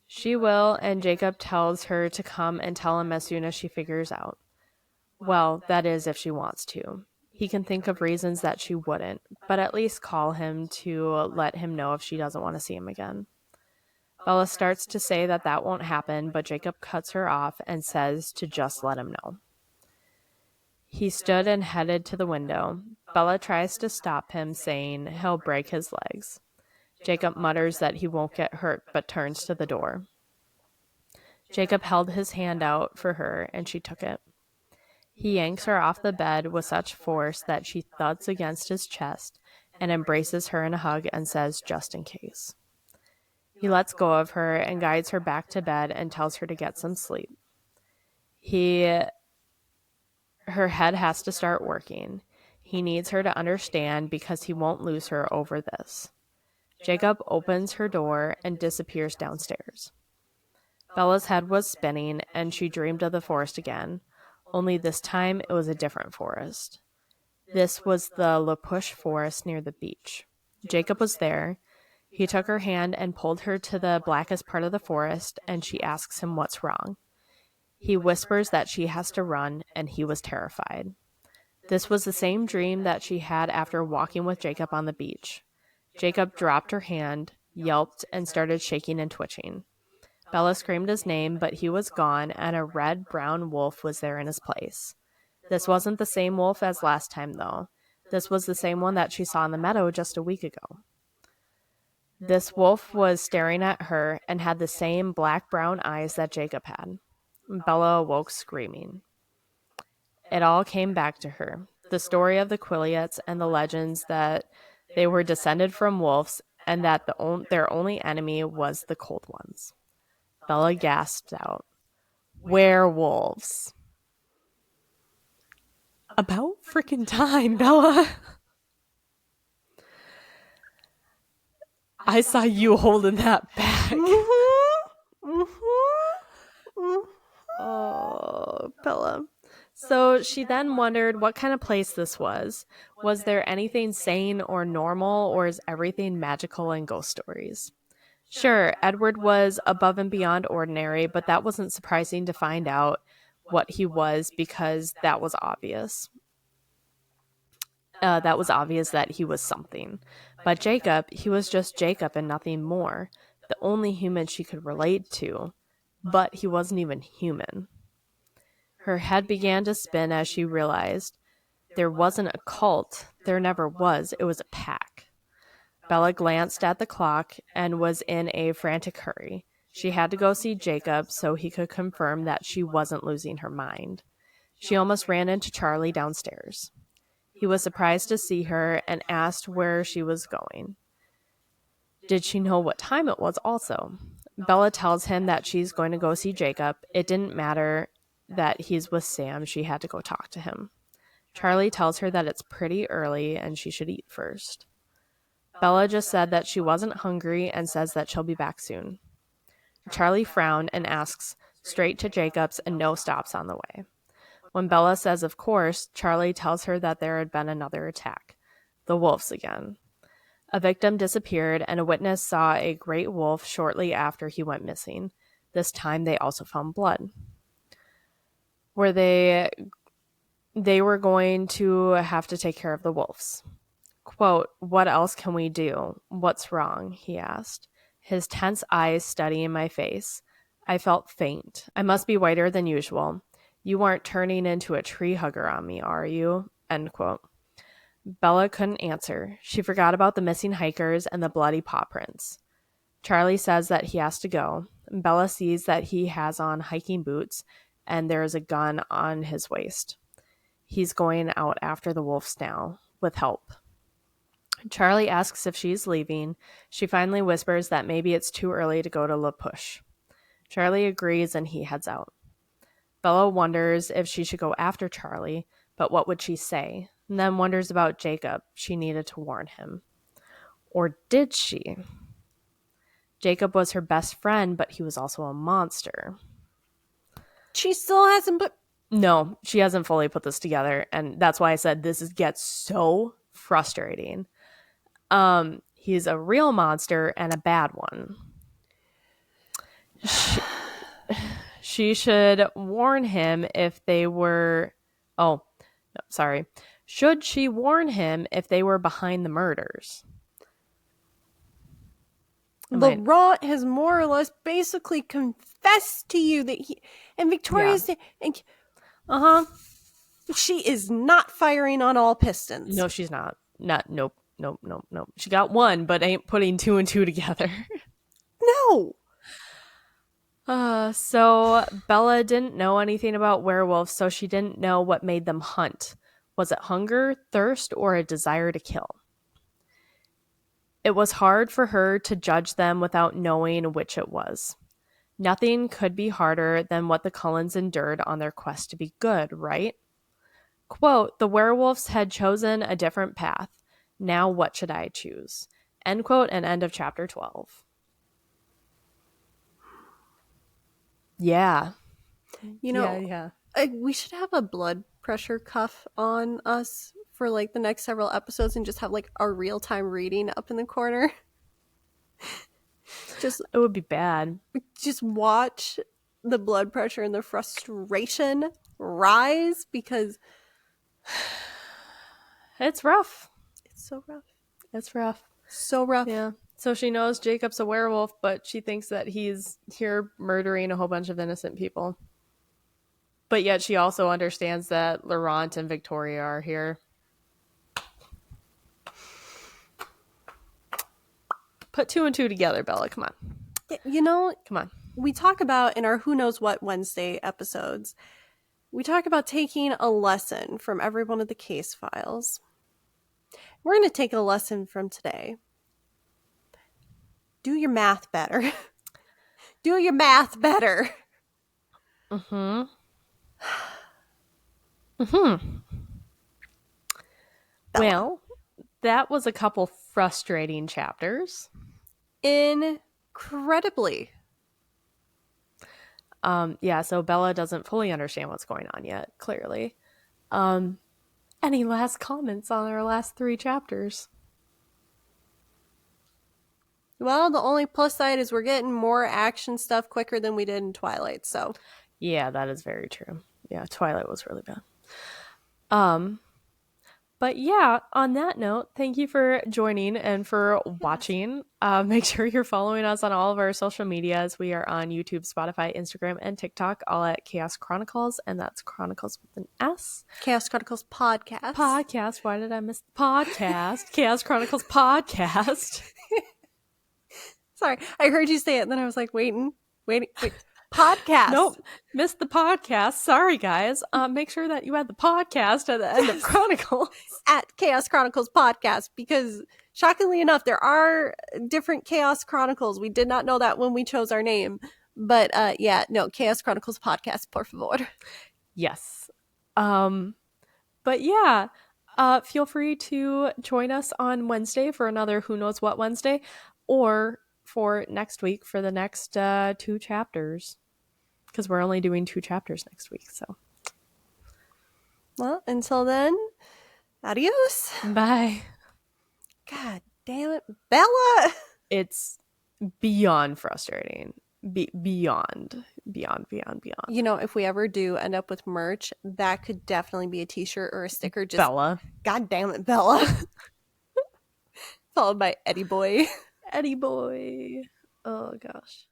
She will, and Jacob tells her to come and tell him as soon as she figures out. Well, that is if she wants to. He can think of reasons that she wouldn't, but at least call him to let him know if she doesn't want to see him again. Bella starts to say that that won't happen, but Jacob cuts her off and says to just let him know. He stood and headed to the window. Bella tries to stop him, saying he'll break his legs. Jacob mutters that he won't get hurt, but turns to the door. Jacob held his hand out for her, and she took it. He yanks her off the bed with such force that she thuds against his chest and embraces her in a hug and says, just in case. He lets go of her and guides her back to bed and tells her to get some sleep. Her head has to start working. He needs her to understand because he won't lose her over this. Jacob opens her door and disappears downstairs. Bella's head was spinning and she dreamed of the forest again, only this time it was a different forest. This was the La Push forest near the beach. Jacob was there. He took her hand and pulled her to the blackest part of the forest, and she asks him what's wrong. He whispers that she has to run, and he was terrified. This was the same dream that she had after walking with Jacob on the beach. Jacob dropped her hand, yelped, and started shaking and twitching. Bella screamed his name, but he was gone, and a red-brown wolf was there in his place. This wasn't the same wolf as last time, though. This was the same one that she saw in the meadow just a week ago. This wolf was staring at her and had the same black-brown eyes that Jacob had. Bella awoke screaming. It all came back to her. The story of the Quilliots and the legends that they were descended from wolves and that their only enemy was the cold ones. Bella gasped out, werewolves. About freaking time, Bella. I saw you holding that back. Oh, Bella. So she then wondered what kind of place this was. Was there anything sane or normal, or is everything magical and ghost stories? Sure, Edward was above and beyond ordinary, but that wasn't surprising to find out what he was because that was obvious. That he was something. But Jacob, he was just Jacob and nothing more. The only human she could relate to. But he wasn't even human. Her head began to spin as she realized there wasn't a cult. There never was. It was a pack. Bella glanced at the clock and was in a frantic hurry. She had to go see Jacob so he could confirm that she wasn't losing her mind. She almost ran into Charlie downstairs. He was surprised to see her and asked where she was going. Did she know what time it was also? Bella tells him that she's going to go see Jacob. It didn't matter that he's with Sam. She had to go talk to him. Charlie tells her that it's pretty early and she should eat first. Bella just said that she wasn't hungry and says that she'll be back soon. Charlie frowned and asks straight to Jacob's and no stops on the way. When Bella says of course, Charlie tells her that there had been another attack. the wolves again. A victim disappeared, and a witness saw a great wolf shortly after he went missing. This time they also found blood. Where they were going to have to take care of the wolves. Quote, "What else can we do? What's wrong?" he asked, his tense eyes studying my face. I felt faint. I must be whiter than usual. You aren't turning into a tree hugger on me, are you? End quote. Bella couldn't answer. She forgot about the missing hikers and the bloody paw prints. Charlie says that he has to go. Bella sees that he has on hiking boots and there is a gun on his waist. He's going out after the wolves now, with help. Charlie asks if she's leaving. She finally whispers that maybe it's too early to go to La Push. Charlie agrees and he heads out. Bella wonders if she should go after Charlie, but what would she say? And then wonders about Jacob. She needed to warn him. Or did she? Jacob was her best friend, but he was also a monster. She still hasn't put... No, she hasn't fully put this together, and that's why I said gets so frustrating. He's a real monster and a bad one. She should warn him if they were... Oh, no, sorry. Should she warn him if they were behind the murders? Laurent has more or less basically confessed to you that he... And Victoria's... Yeah. She is not firing on all pistons. No, she's not. Nope. She got one, but ain't putting two and two together. No. So Bella didn't know anything about werewolves, so she didn't know what made them hunt. Was it hunger, thirst, or a desire to kill? It was hard for her to judge them without knowing which it was. Nothing could be harder than what the Cullens endured on their quest to be good, right? Quote, "The werewolves had chosen a different path. Now what should I choose?" End quote, and end of chapter 12. Yeah. You know, yeah. We should have a blood pressure cuff on us for like the next several episodes and just have like a real-time reading up in the corner. It would be bad. Just watch the blood pressure and the frustration rise because it's rough. It's so rough. It's rough. So rough. Yeah. So she knows Jacob's a werewolf, but she thinks that he's here murdering a whole bunch of innocent people. But yet she also understands that Laurent and Victoria are here. Put two and two together, Bella. Come on. You know, come on. We talk about in our Who Knows What Wednesday episodes, we talk about taking a lesson from every one of the case files. We're going to take a lesson from today. Do your math better. Do your math better. Mm-hmm. Well, that was a couple frustrating chapters. Incredibly. Yeah, so Bella doesn't fully understand what's going on yet, clearly. Any last comments on our last 3 chapters? Well, the only plus side is we're getting more action stuff quicker than we did in Twilight, so. Yeah, that is very true. Yeah, Twilight was really bad. But yeah, on that note, thank you for joining and for watching. Make sure you're following us on all of our social medias. We are on YouTube, Spotify, Instagram, and TikTok, all at Chaos Chronicles, and that's Chronicles with an S. Chaos Chronicles Podcast. Podcast. Why did I miss the podcast? Chaos Chronicles Podcast. Sorry, I heard you say it, and then I was like, wait. Podcast. Nope, missed the podcast. Sorry, guys. Make sure that you add the podcast at the end of Chronicles. At Chaos Chronicles Podcast, because shockingly enough, there are different Chaos Chronicles. We did not know that when we chose our name. But Chaos Chronicles Podcast, por favor. Yes. But yeah, feel free to join us on Wednesday for another Who Knows What Wednesday, or for next week for the next 2 chapters, because we're only doing 2 chapters next week. So, well, until then, adios. Bye. God damn it, Bella! It's beyond frustrating. Beyond. You know, if we ever do end up with merch, that could definitely be a t-shirt or a sticker. Just Bella. God damn it, Bella. Followed by Eddie Boy. Eddie Boy. Oh gosh.